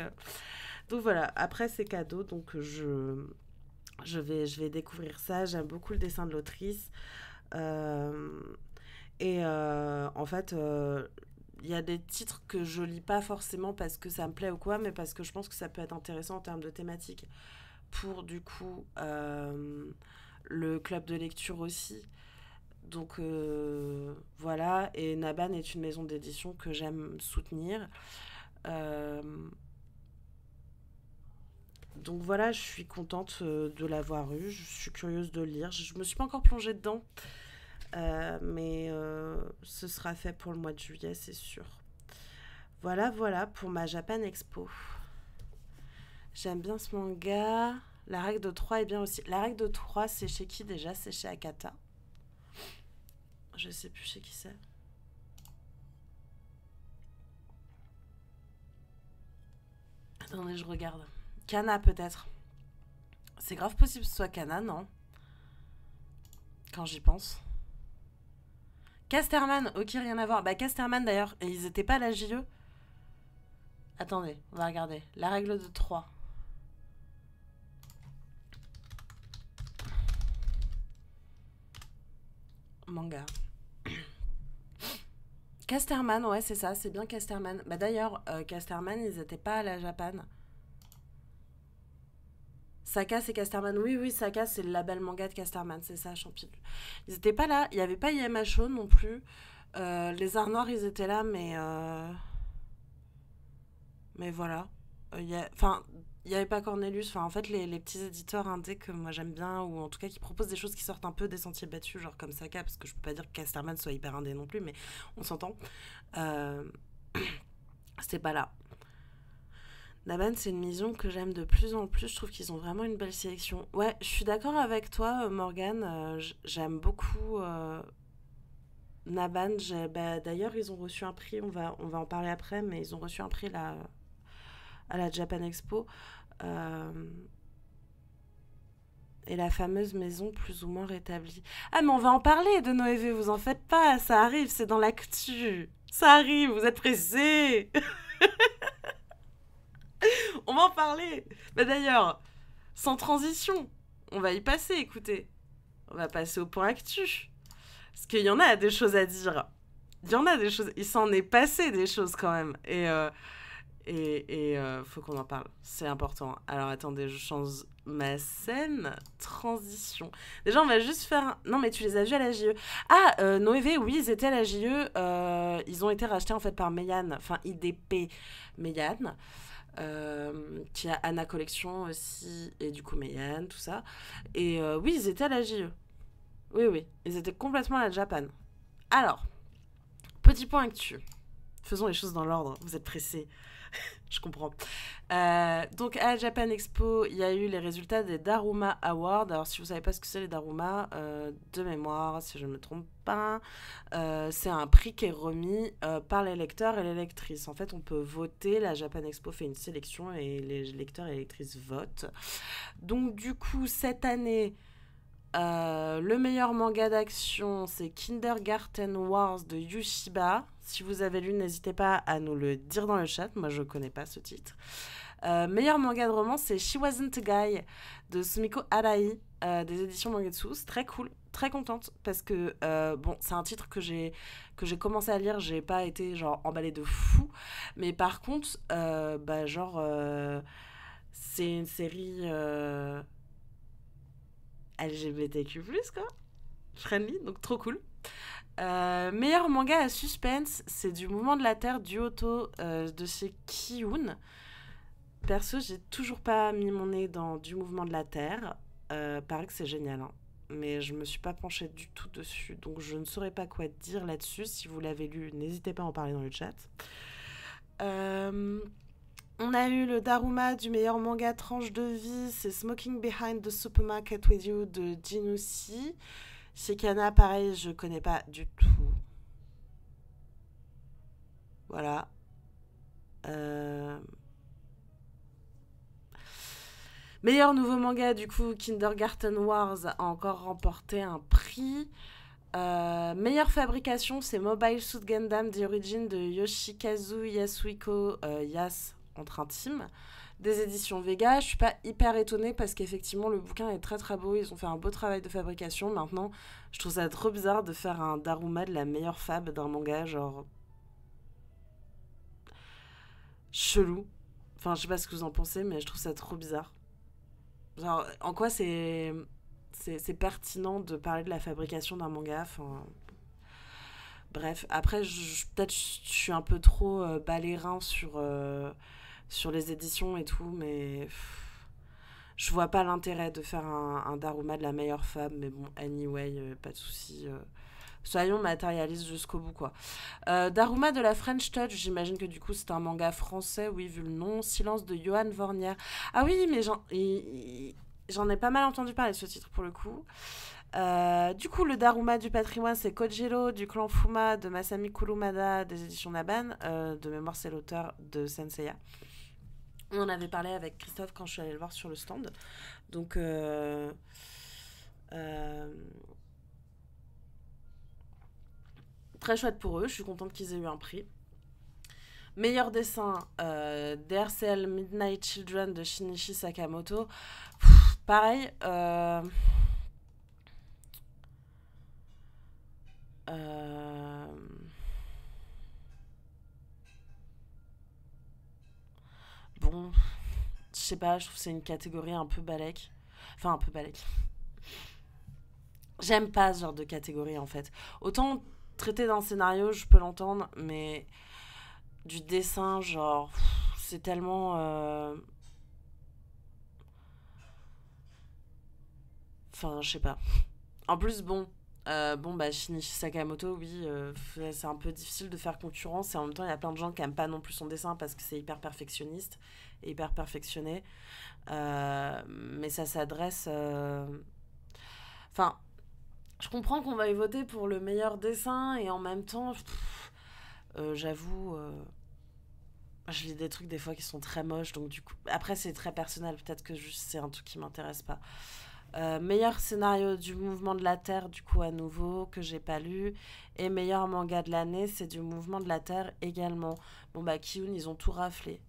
Speaker 1: voilà, après c'est cadeau, donc je vais découvrir ça. J'aime beaucoup le dessin de l'autrice. Euh, en fait, il y a des titres que je lis pas forcément parce que ça me plaît ou quoi, mais parce que je pense que ça peut être intéressant en termes de thématique pour du coup le club de lecture aussi. Donc voilà, et Naban est une maison d'édition que j'aime soutenir. Euh, donc voilà, je suis contente de l'avoir eu, je suis curieuse de le lire. Je me suis pas encore plongée dedans, mais ce sera fait pour le mois de juillet, c'est sûr. Voilà, voilà pour ma Japan Expo. J'aime bien ce manga. La règle de 3 est bien aussi. La règle de 3 c'est chez qui déjà? C'est chez Akata. Je sais plus chez qui c'est. Attendez, je regarde. Kana peut-être. C'est grave possible que ce soit Kana, non? Quand j'y pense. Casterman, ok, rien à voir. Bah Casterman d'ailleurs, et ils étaient pas à la JE. Attendez, on va regarder. La règle de 3. Manga. Casterman, ouais, c'est ça, c'est bien Casterman. Bah d'ailleurs, Casterman, ils étaient pas à la Japan. Saka, c'est Casterman. Oui, oui, Saka, c'est le label manga de Casterman, c'est ça, Champignon. Ils étaient pas là, il y avait pas IMHO non plus. Les Arts Noirs, ils étaient là, mais voilà. Enfin, il n'y avait pas Cornelius. Enfin, en fait, les petits éditeurs indés que moi j'aime bien, ou en tout cas qui proposent des choses qui sortent un peu des sentiers battus, genre comme Saka, parce que je peux pas dire que Casterman soit hyper indé non plus, mais on s'entend. Euh, C'était pas là. Naban, c'est une maison que j'aime de plus en plus. Je trouve qu'ils ont vraiment une belle sélection. Ouais, je suis d'accord avec toi, Morgane. J'aime beaucoup Naban. Bah, d'ailleurs, ils ont reçu un prix. On va en parler après, mais ils ont reçu un prix là, à la Japan Expo. Euh, et la fameuse maison plus ou moins rétablie. Ah, mais on va en parler de Noévé, vous en faites pas. Ça arrive, c'est dans l'actu. Ça arrive, vous êtes pressés. On va en parler. Bah, d'ailleurs, sans transition, on va y passer, écoutez. On va passer au point actu. Parce qu'il y en a des choses à dire. Il y en a des choses. Il s'en est passé des choses quand même. Faut qu'on en parle. C'est important. Alors attendez, je change ma scène. Transition. Déjà, on va juste faire. Non, mais tu les as vus à la JE. Ah, Noévé, oui, ils étaient à la JE. Ils ont été rachetés en fait par Meian. Enfin, IDP Meian. Qui a Anna Collection aussi. Et du coup, Meian, tout ça. Et oui, ils étaient à la JE. Oui, oui. Ils étaient complètement à la Japan. Alors, petit point actu. Faisons les choses dans l'ordre. Vous êtes pressés. Je comprends. Donc à la Japan Expo, il y a eu les résultats des Daruma Awards. Alors si vous savez pas ce que c'est les Daruma, de mémoire, si je ne me trompe pas, c'est un prix qui est remis par les lecteurs et les lectrices. En fait, on peut voter. La Japan Expo fait une sélection et les lecteurs et les lectrices votent. Donc du coup, cette année, le meilleur manga d'action, c'est Kindergarten Wars de Yushiba. Si vous avez lu, n'hésitez pas à nous le dire dans le chat. Moi, je connais pas ce titre. Meilleur manga de romance, c'est She Wasn't a Guy de Sumiko Arai, des éditions Mangetsu. C'est très cool, très contente parce que bon, c'est un titre que j'ai commencé à lire. J'ai pas été genre emballée de fou, mais par contre, bah genre c'est une série LGBTQ+, quoi. Friendly, donc trop cool. Meilleur manga à suspense, c'est du Mouvement de la Terre du Otto de chez Kiun. Perso, j'ai toujours pas mis mon nez dans du Mouvement de la Terre. Paraît que c'est génial, hein. Mais je me suis pas penchée du tout dessus, donc je ne saurais pas quoi dire là-dessus. Si vous l'avez lu, n'hésitez pas à en parler dans le chat. Euh, on a eu le Daruma du meilleur manga tranche de vie, c'est Smoking Behind the Supermarket with You de Jinousi. Chez Kana, pareil, je connais pas du tout. Voilà. Euh, Meilleur nouveau manga, du coup, Kindergarten Wars a encore remporté un prix. Meilleure fabrication, c'est Mobile Suit Gundam The Origin de Yoshikazu Yasuhiko Yas entre intimes des éditions Vega. Je suis pas hyper étonnée parce qu'effectivement le bouquin est très très beau, ils ont fait un beau travail de fabrication. Maintenant, je trouve ça trop bizarre de faire un Daruma de la meilleure fab d'un manga, genre chelou. Enfin, je sais pas ce que vous en pensez, mais je trouve ça trop bizarre. Genre, en quoi c'est pertinent de parler de la fabrication d'un manga, enfin, bref, après, peut-être je suis un peu trop balérin sur les éditions et tout, mais je vois pas l'intérêt de faire un Daruma de la meilleure femme, mais bon, anyway, pas de souci. Soyons matérialistes jusqu'au bout, quoi. Daruma de la French Touch, j'imagine que du coup c'est un manga français, oui, vu le nom. Silence de Johan Vornier. Ah oui, mais j'en ai pas mal entendu parler de ce titre pour le coup. Du coup, le Daruma du patrimoine, c'est Kojiro du clan Fuma de Masami Kurumada des éditions Naban. De mémoire, c'est l'auteur de Senseiya. On en avait parlé avec Christophe quand je suis allée le voir sur le stand. Donc, très chouette pour eux. Je suis contente qu'ils aient eu un prix. Meilleur dessin, DRCL Midnight Children de Shinichi Sakamoto. Pareil, bon, je sais pas, je trouve que c'est une catégorie un peu balèque. Enfin, un peu balèque. J'aime pas ce genre de catégorie en fait. Autant traiter d'un scénario, je peux l'entendre, mais du dessin, genre, c'est tellement. Enfin, je sais pas. En plus, bon. Bon, bah, Shinichi Sakamoto, oui, c'est un peu difficile de faire concurrence. Et en même temps, il y a plein de gens qui aiment pas non plus son dessin parce que c'est hyper perfectionniste et hyper perfectionné. Mais ça s'adresse. Enfin, je comprends qu'on va y voter pour le meilleur dessin et en même temps, j'avoue, je lis des trucs des fois qui sont très moches. Donc, du coup, après, c'est très personnel. Peut-être que juste c'est un truc qui m'intéresse pas. Meilleur scénario du mouvement de la Terre, du coup, à nouveau, que j'ai pas lu. Et meilleur manga de l'année, c'est du mouvement de la Terre également. Bon, bah, Kiyun, ils ont tout raflé.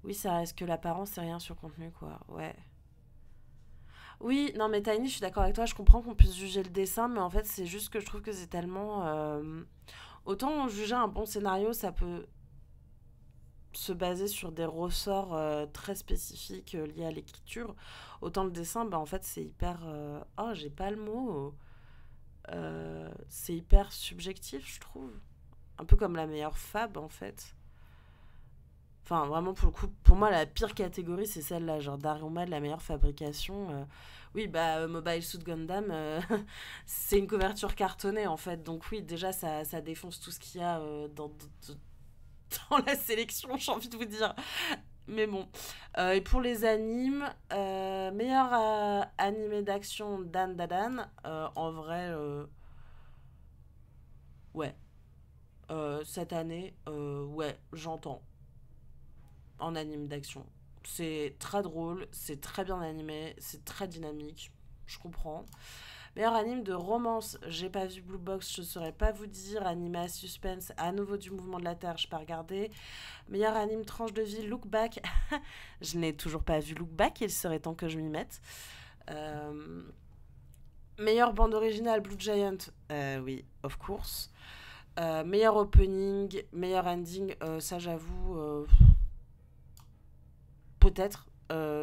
Speaker 1: Oui, ça reste que l'apparence, c'est rien sur le contenu, quoi. Ouais. Oui, non, mais Tiny, je suis d'accord avec toi. Je comprends qu'on puisse juger le dessin, mais en fait, c'est juste que je trouve que c'est tellement. Autant juger un bon scénario, ça peut se baser sur des ressorts très spécifiques liés à l'écriture. Autant le dessin, bah, en fait, c'est hyper. Oh, j'ai pas le mot. C'est hyper subjectif, je trouve. Un peu comme la meilleure fab, en fait. Enfin, vraiment, pour le coup, pour moi, la pire catégorie, c'est celle-là, genre Daruma de la meilleure fabrication. Oui, bah, Mobile Suit Gundam, c'est une couverture cartonnée, en fait. Donc, oui, déjà, ça défonce tout ce qu'il y a dans la sélection, j'ai envie de vous dire. Mais bon. Et pour les animes, meilleur animé d'action Dan Dadan. En vrai, ouais. Cette année, ouais, j'entends. En anime d'action. C'est très drôle, c'est très bien animé, c'est très dynamique. Je comprends. Meilleur anime de romance, j'ai pas vu Blue Box, je saurais pas vous dire. Anime à suspense, à nouveau du mouvement de la Terre, je pas regardé. Meilleur anime tranche de vie, Look Back. Je n'ai toujours pas vu Look Back, il serait temps que je m'y mette. Euh... Meilleure bande originale, Blue Giant, oui, of course. Meilleur opening, meilleur ending, ça j'avoue, peut-être,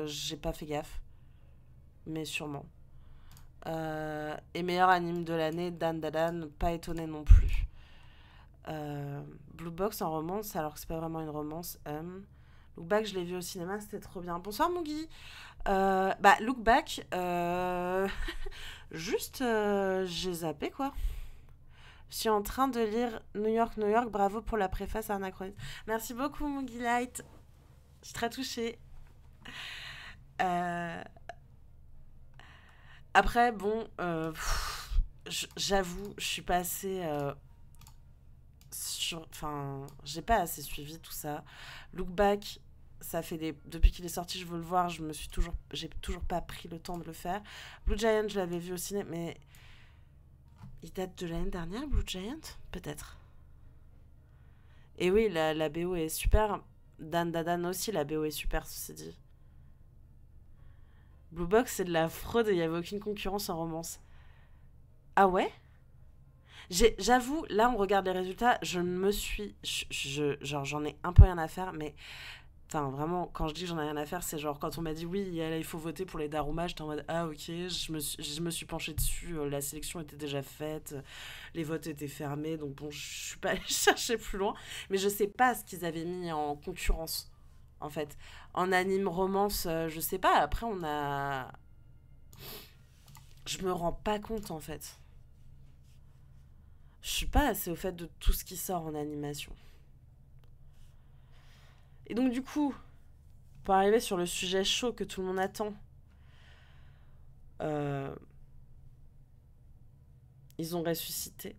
Speaker 1: j'ai pas fait gaffe, mais sûrement. Et meilleur anime de l'année, Dan Dadan, pas étonné non plus. Blue Box en romance, alors que c'est pas vraiment une romance. Look Back, je l'ai vu au cinéma, c'était trop bien. Bonsoir Mugi. Look Back, juste, j'ai zappé quoi. Je suis en train de lire New York, New York. Bravo pour la préface anachronique. Merci beaucoup Mugi Light. Je suis très touchée. Euh, Après, bon, j'avoue, je suis pas assez enfin, j'ai pas assez suivi tout ça. Look Back, ça fait depuis qu'il est sorti, je veux le voir. J'ai toujours pas pris le temps de le faire. Blue Giant, je l'avais vu au ciné, mais il date de l'année dernière, Blue Giant, peut-être. Et oui, la BO est super. Dan Dadan aussi, la BO est super, ceci dit. Blue Box, c'est de la fraude et il n'y avait aucune concurrence en romance. Ah ouais? J'avoue, là, on regarde les résultats, je me suis... genre, j'en ai un peu rien à faire, mais... Enfin, vraiment, quand je dis que j'en ai rien à faire, c'est genre quand on m'a dit oui, là, il faut voter pour les Daruma, j'étais en mode ah ok, je me suis penchée dessus, la sélection était déjà faite, les votes étaient fermés, donc bon, je suis pas allée chercher plus loin, mais je sais pas ce qu'ils avaient mis en concurrence, en fait. En anime romance, je sais pas, après on a... Je me rends pas compte en fait. Je suis pas assez au fait de tout ce qui sort en animation. Et donc du coup, pour arriver sur le sujet chaud que tout le monde attend, euh, ils ont ressuscité.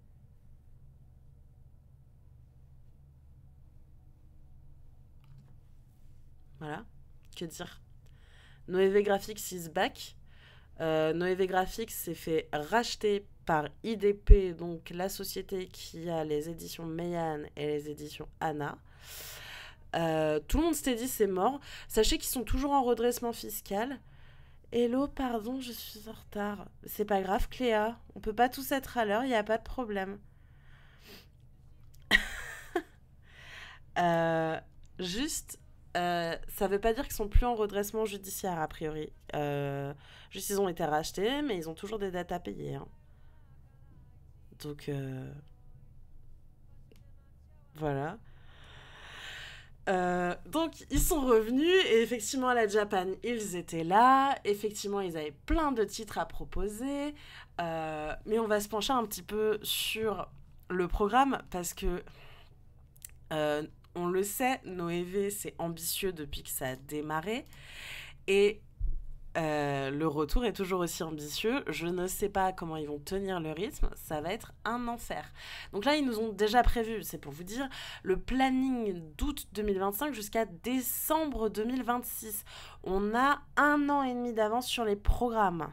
Speaker 1: Voilà, que dire. Noévé Graphics is back. Noévé Graphics s'est fait racheter par IDP, donc la société qui a les éditions Meian et les éditions Anna. Tout le monde s'était dit c'est mort. Sachez qu'ils sont toujours en redressement fiscal. Hello, pardon, je suis en retard. C'est pas grave, Cléa. On peut pas tous être à l'heure, y a pas de problème. Euh, juste, ça veut pas dire qu'ils sont plus en redressement judiciaire, a priori. Juste, ils ont été rachetés, mais ils ont toujours des dettes à payer. Hein. Donc, voilà. Donc ils sont revenus et effectivement à la Japan ils étaient là, effectivement ils avaient plein de titres à proposer, mais on va se pencher un petit peu sur le programme parce que on le sait, Noévé c'est ambitieux depuis que ça a démarré et le retour est toujours aussi ambitieux. Je ne sais pas comment ils vont tenir le rythme. Ça va être un enfer. Donc là, ils nous ont déjà prévu, c'est pour vous dire, le planning d'août 2025 jusqu'à décembre 2026. On a 1 an et demi d'avance sur les programmes.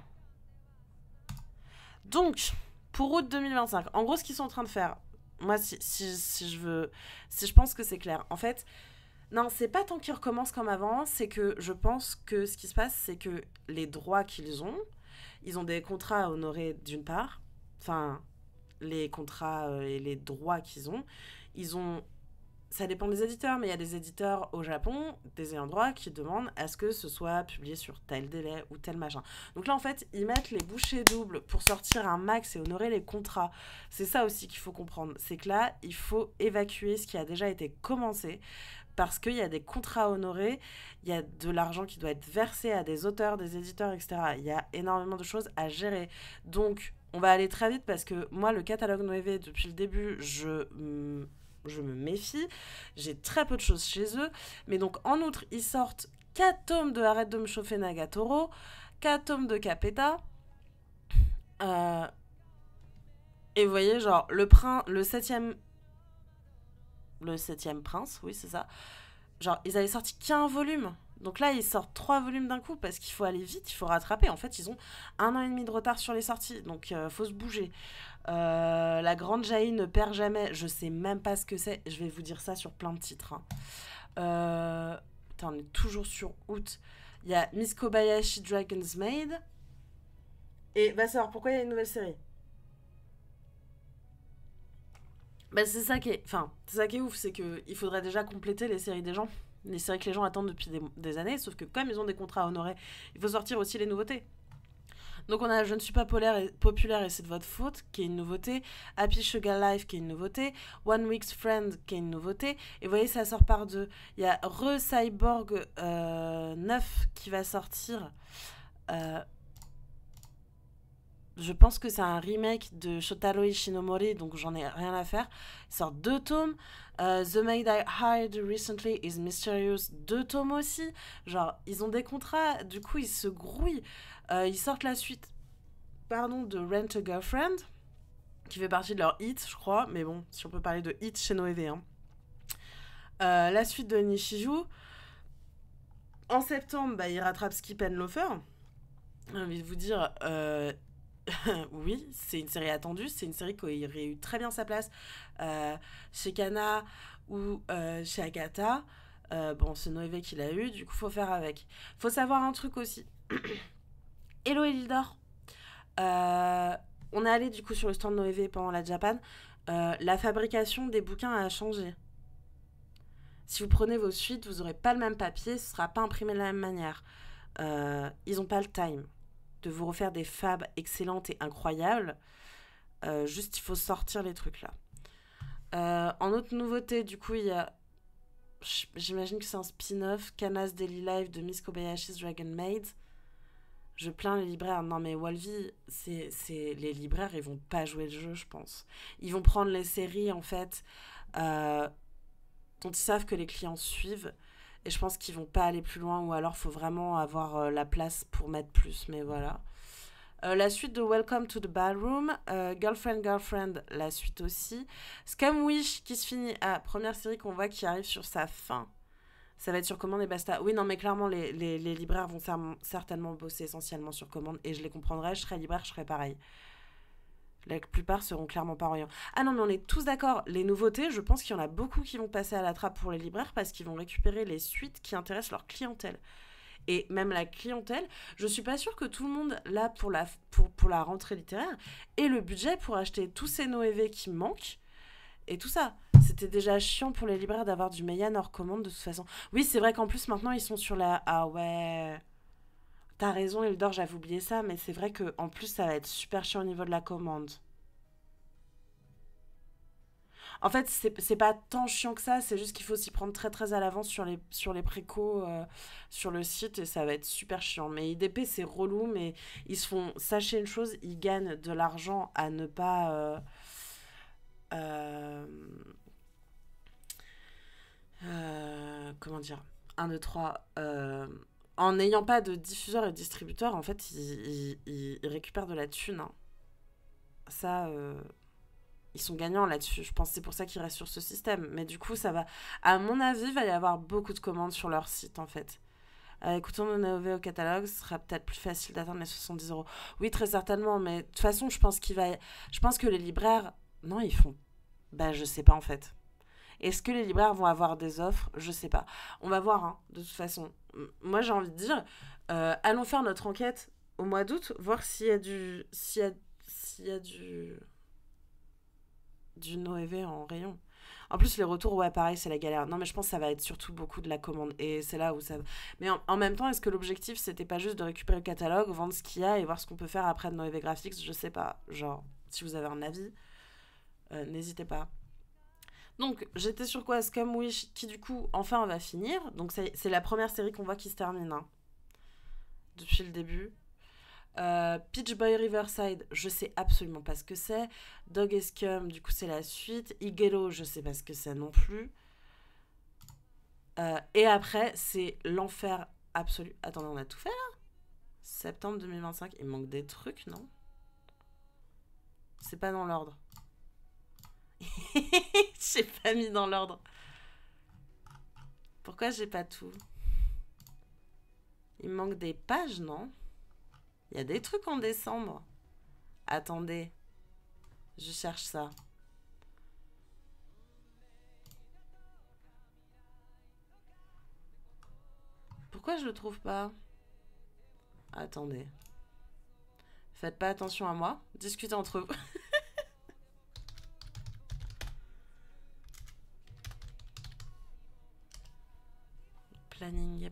Speaker 1: Donc, pour août 2025, en gros, ce qu'ils sont en train de faire, moi, si je pense que c'est clair. En fait, non, c'est pas tant qu'ils recommencent comme avant, c'est que je pense que ce qui se passe, c'est que les droits ils ont des contrats à honorer d'une part, enfin, les contrats et les droits ils ont, ça dépend des éditeurs, mais il y a des éditeurs au Japon, des ayants droit, qui demandent à ce que ce soit publié sur tel délai ou tel machin. Donc là, en fait, ils mettent les bouchées doubles pour sortir un max et honorer les contrats. C'est ça aussi qu'il faut comprendre, c'est que là, il faut évacuer ce qui a déjà été commencé, parce qu'il y a des contrats honorés, il y a de l'argent qui doit être versé à des auteurs, des éditeurs, etc. Il y a énormément de choses à gérer. Donc, on va aller très vite parce que moi, le catalogue Noévé, depuis le début, je me méfie. J'ai très peu de choses chez eux. Mais donc, en outre, ils sortent 4 tomes de Arrête de me chauffer Nagatoro, 4 tomes de Capeta. Et vous voyez, genre, le septième prince, oui, c'est ça. Genre, ils avaient sorti qu'un volume. Donc là, ils sortent 3 volumes d'un coup parce qu'il faut aller vite, il faut rattraper. En fait, ils ont 1 an et demi de retard sur les sorties. Donc, faut se bouger. La Grande Jaï ne perd jamais. Je sais même pas ce que c'est. Je vais vous dire ça sur plein de titres. Hein. Putain, on est toujours sur août. Il y a Miss Kobayashi Dragon's Maid. Et va savoir pourquoi il y a une nouvelle série. Bah, c'est ça qui est... Enfin, c'est ça qui est ouf, c'est qu'il faudrait déjà compléter les séries des gens. Les séries que les gens attendent depuis des années, sauf que comme ils ont des contrats à honorer, il faut sortir aussi les nouveautés. Donc on a Je ne suis pas populaire et c'est de votre faute, qui est une nouveauté. Happy Sugar Life, qui est une nouveauté. One Week's Friend, qui est une nouveauté. Et vous voyez, ça sort par deux. Il y a Cyborg 9 qui va sortir. Je pense que c'est un remake de Shotaro Ishinomori, donc j'en ai rien à faire. Il sort 2 tomes. The Maid I Hired Recently is Mysterious, 2 tomes aussi. Genre, ils ont des contrats, du coup, ils se grouillent. Ils sortent la suite, pardon, de Rent a Girlfriend, qui fait partie de leur hit, je crois. Mais bon, si on peut parler de hit chez Noévé. Hein. La suite de Nishiju. En septembre, bah, ils rattrapent Skip and Loafer. J'ai envie de vous dire, oui, c'est une série attendue, c'est une série qui aurait eu très bien sa place chez Kana ou chez Akata. Bon, c'est Noévé qui l'a eu, du coup, faut faire avec. Faut savoir un truc aussi. Hello Elidor. On est allé du coup sur le stand Noévé pendant la Japan. La fabrication des bouquins a changé. Si vous prenez vos suites, vous n'aurez pas le même papier, ce ne sera pas imprimé de la même manière. Ils n'ont pas le time de vous refaire des fabs excellentes et incroyables. Juste, il faut sortir les trucs là. En autre nouveauté, du coup, il y a... J'imagine que c'est un spin-off, Kana's Daily Life de Miss Kobayashi's Dragon Maid. Je plains les libraires. Non, mais Walvi, les libraires, ils vont pas jouer le jeu, je pense. Ils vont prendre les séries, en fait, dont ils savent que les clients suivent. Et je pense qu'ils vont pas aller plus loin, ou alors faut vraiment avoir la place pour mettre plus, mais voilà. La suite de Welcome to the Ballroom, Girlfriend, la suite aussi. Scum Wish qui se finit. Première série qu'on voit qui arrive sur sa fin. Ça va être sur commande et basta. Oui, non, mais clairement, les libraires vont certainement bosser essentiellement sur commande et je les comprendrai. Je serais libraire, je serais pareil. La plupart seront clairement pas orientés. Ah non, mais on est tous d'accord. Les nouveautés, je pense qu'il y en a beaucoup qui vont passer à la trappe pour les libraires parce qu'ils vont récupérer les suites qui intéressent leur clientèle. Et même la clientèle, je suis pas sûre que tout le monde, là, pour la rentrée littéraire, ait le budget pour acheter tous ces Noévé qui manquent et tout ça. C'était déjà chiant pour les libraires d'avoir du Meian hors commande de toute façon. Oui, c'est vrai qu'en plus, maintenant, ils sont sur la... Ah ouais... T'as raison, Eldor, j'avais oublié ça, mais c'est vrai qu'en plus, ça va être super chiant au niveau de la commande. En fait, c'est pas tant chiant que ça, c'est juste qu'il faut s'y prendre très très à l'avance sur les précos sur le site et ça va être super chiant. Mais IDP, c'est relou, mais ils se font... Sachez une chose, ils gagnent de l'argent à ne pas... euh, comment dire, 1, 2, 3, en n'ayant pas de diffuseur et de distributeur, en fait, ils récupèrent de la thune. Hein. Ça, ils sont gagnants là-dessus. Je pense que c'est pour ça qu'ils restent sur ce système. Mais du coup, ça va, à mon avis, il va y avoir beaucoup de commandes sur leur site, en fait. Écoutons nos Noévé au catalogue, ce sera peut-être plus facile d'atteindre les 70 €. Oui, très certainement, mais de toute façon, je pense que les libraires, non, ils font, bah, je sais pas en fait. Est-ce que les libraires vont avoir des offres? Je sais pas. On va voir, hein, de toute façon. Moi, j'ai envie de dire, allons faire notre enquête au mois d'août, voir s'il y a du Noévé en rayon. En plus, les retours, ouais, pareil, c'est la galère. Non, mais je pense que ça va être surtout beaucoup de la commande. Et c'est là où ça... Mais en même temps, est-ce que l'objectif, c'était pas juste de récupérer le catalogue, vendre ce qu'il y a et voir ce qu'on peut faire après de Noévé Graphics? Je sais pas. Genre, si vous avez un avis, n'hésitez pas. Donc, j'étais sur quoi? Scum Wish, qui du coup, enfin, va finir. Donc, c'est la première série qu'on voit qui se termine, hein, depuis le début. Peach Boy Riverside, je sais absolument pas ce que c'est. Dog et Scum, du coup, c'est la suite. Igelo, je sais pas ce que c'est non plus. Et après, c'est l'enfer absolu. Attendez, on a tout fait là? Septembre 2025, il manque des trucs, non? C'est pas dans l'ordre. J'ai pas mis dans l'ordre. Pourquoi j'ai pas tout? Il manque des pages, non? Il y a des trucs en décembre. Attendez. Je cherche ça. Pourquoi je le trouve pas? Attendez. Faites pas attention à moi. Discutez entre vous. Planning.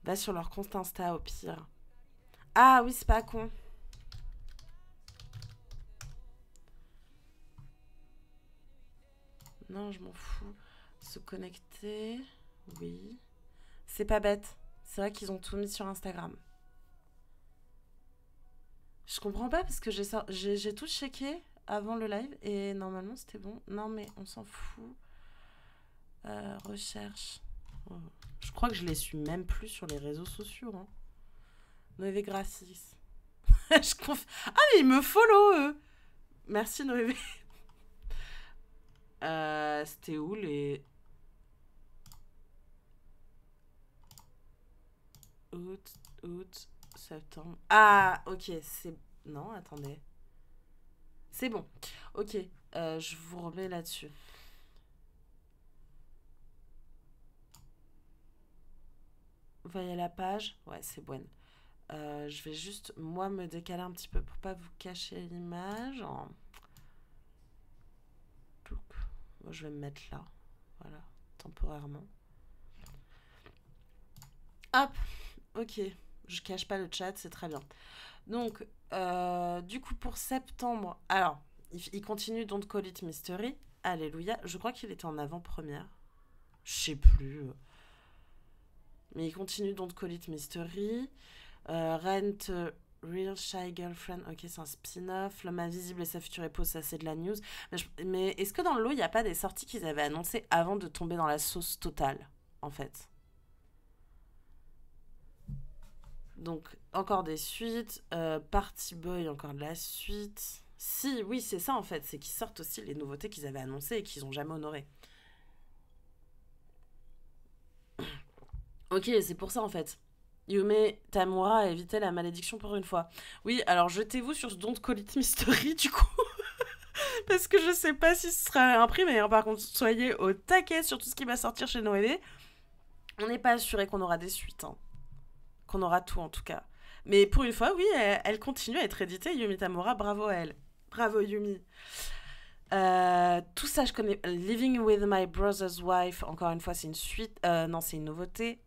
Speaker 1: Va sur leur compte Insta au pire. Ah oui, c'est pas con. Non, je m'en fous. Se connecter. Oui. C'est pas bête. C'est vrai qu'ils ont tout mis sur Instagram. Je comprends pas parce que j'ai tout checké avant le live et normalement c'était bon. Non mais on s'en fout. Recherche. Oh. Je crois que je les suis même plus sur les réseaux sociaux. Hein. Noévé Gracis. Ah mais ils me follow eux. Merci Noévé. C'était où les... août, septembre. Ah, ok, c'est... Non, attendez. C'est bon. Ok, je vous remets là-dessus. Voyez la page. Ouais, c'est bon. Je vais juste, moi, me décaler un petit peu pour pas vous cacher l'image. Moi, je vais me mettre là. Voilà, temporairement. Hop, ok. Je cache pas le chat, c'est très bien. Donc, du coup, pour septembre, alors, il continue Don't Call It Mystery. Alléluia. Je crois qu'il était en avant-première. Je sais plus. Mais il continue Don't Call It Mystery. Rent Real Shy Girlfriend. Ok, c'est un spin-off. L'homme invisible et sa future épouse, ça c'est de la news. Mais est-ce que dans le lot, il n'y a pas des sorties qu'ils avaient annoncées avant de tomber dans la sauce totale, en fait? Donc, encore des suites. Party Boy, encore de la suite. Si, oui, c'est ça en fait. C'est qu'ils sortent aussi les nouveautés qu'ils avaient annoncées et qu'ils n'ont jamais honorées. Ok, c'est pour ça en fait. Yume Tamura a évité la malédiction pour une fois. Oui, alors jetez-vous sur ce Don't Call It Mystery du coup. Parce que je sais pas si ce sera imprimé. Hein. Par contre, soyez au taquet sur tout ce qui va sortir chez Noévé. On n'est pas assuré qu'on aura des suites. Hein. Qu'on aura tout en tout cas. Mais pour une fois, oui, elle continue à être éditée. Yumi Tamura, bravo à elle. Bravo Yumi. Tout ça, je connais. Living with My Brother's Wife, encore une fois, c'est une suite. Non, c'est une nouveauté.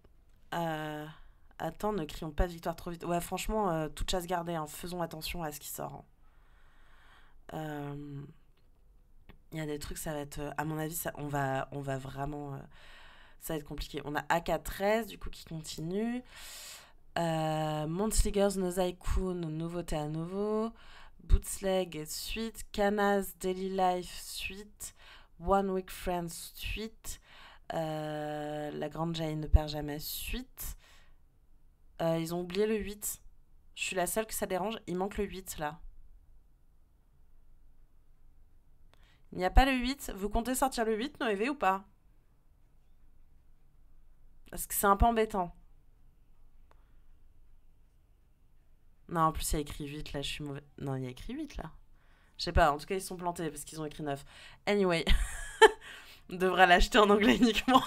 Speaker 1: Euh, Attends, ne crions pas victoire trop vite. Ouais, franchement, toute chasse gardée. Hein. Faisons attention à ce qui sort. Hein. Il y a des trucs, ça va être. À mon avis, on va vraiment. Ça va être compliqué. On a AK13, du coup, qui continue. Monthly Girls no Zai-kun, nouveauté à nouveau. Bootsleg, suite. Kana's Daily Life, suite. One Week Friends, suite. La Grande Jaille ne perd jamais, suite. Ils ont oublié le 8. Je suis la seule que ça dérange. Il manque le 8 là. Il n'y a pas le 8. Vous comptez sortir le 8, Noévé, ou pas? Parce que c'est un peu embêtant. Non, en plus, il y a écrit 8 là, je suis mauvais. Non, il y a écrit 8 là. Je sais pas, en tout cas, ils sont plantés parce qu'ils ont écrit 9. Anyway, on devra l'acheter en anglais uniquement.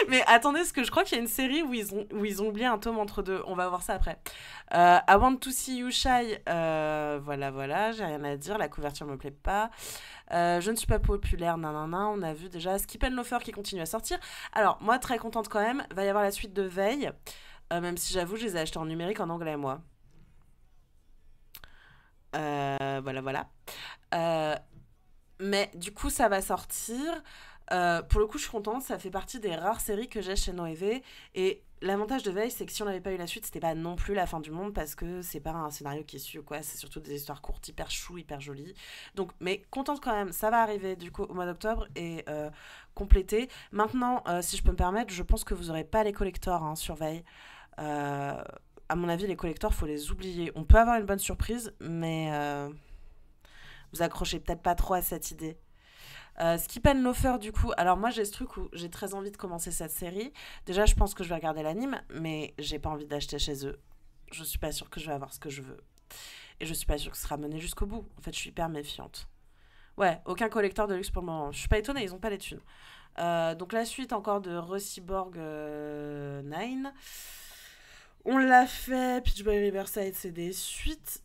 Speaker 1: Mais attendez, parce que je crois qu'il y a une série où ils ont oublié un tome entre deux. On va voir ça après. I Want to See You Shy. Voilà, j'ai rien à dire. La couverture me plaît pas. Je ne suis pas populaire, nanana. On a vu déjà Skip and Loafer qui continue à sortir. Alors, moi, très contente quand même. Va y avoir la suite de Veille. Même si j'avoue, je les ai achetés en numérique en anglais, moi. Voilà. Euh, mais du coup, ça va sortir. Pour le coup, je suis contente. Ça fait partie des rares séries que j'ai chez Noévé. Et l'avantage de Veille, c'est que si on n'avait pas eu la suite, c'était pas non plus la fin du monde parce que c'est pas un scénario qui est su, quoi. C'est surtout des histoires courtes, hyper chou, hyper jolies. Donc, mais contente quand même. Ça va arriver du coup au mois d'octobre et complété. Maintenant, si je peux me permettre, je pense que vous aurez pas les collectors hein, sur Veille. Euh, à mon avis, les collectors, faut les oublier. On peut avoir une bonne surprise, mais vous accrochez peut-être pas trop à cette idée. Skip and Loafer, du coup, alors moi j'ai ce truc où j'ai très envie de commencer cette série. Déjà, je pense que je vais regarder l'anime, mais j'ai pas envie d'acheter chez eux. Je suis pas sûre que je vais avoir ce que je veux. Et je suis pas sûre que ce sera mené jusqu'au bout. En fait, je suis hyper méfiante. Ouais, aucun collecteur de luxe pour le moment. Je suis pas étonnée, ils ont pas les thunes. Donc la suite encore de Recyborg 9. On l'a fait, Peach Boy Riverside, c'est des suites.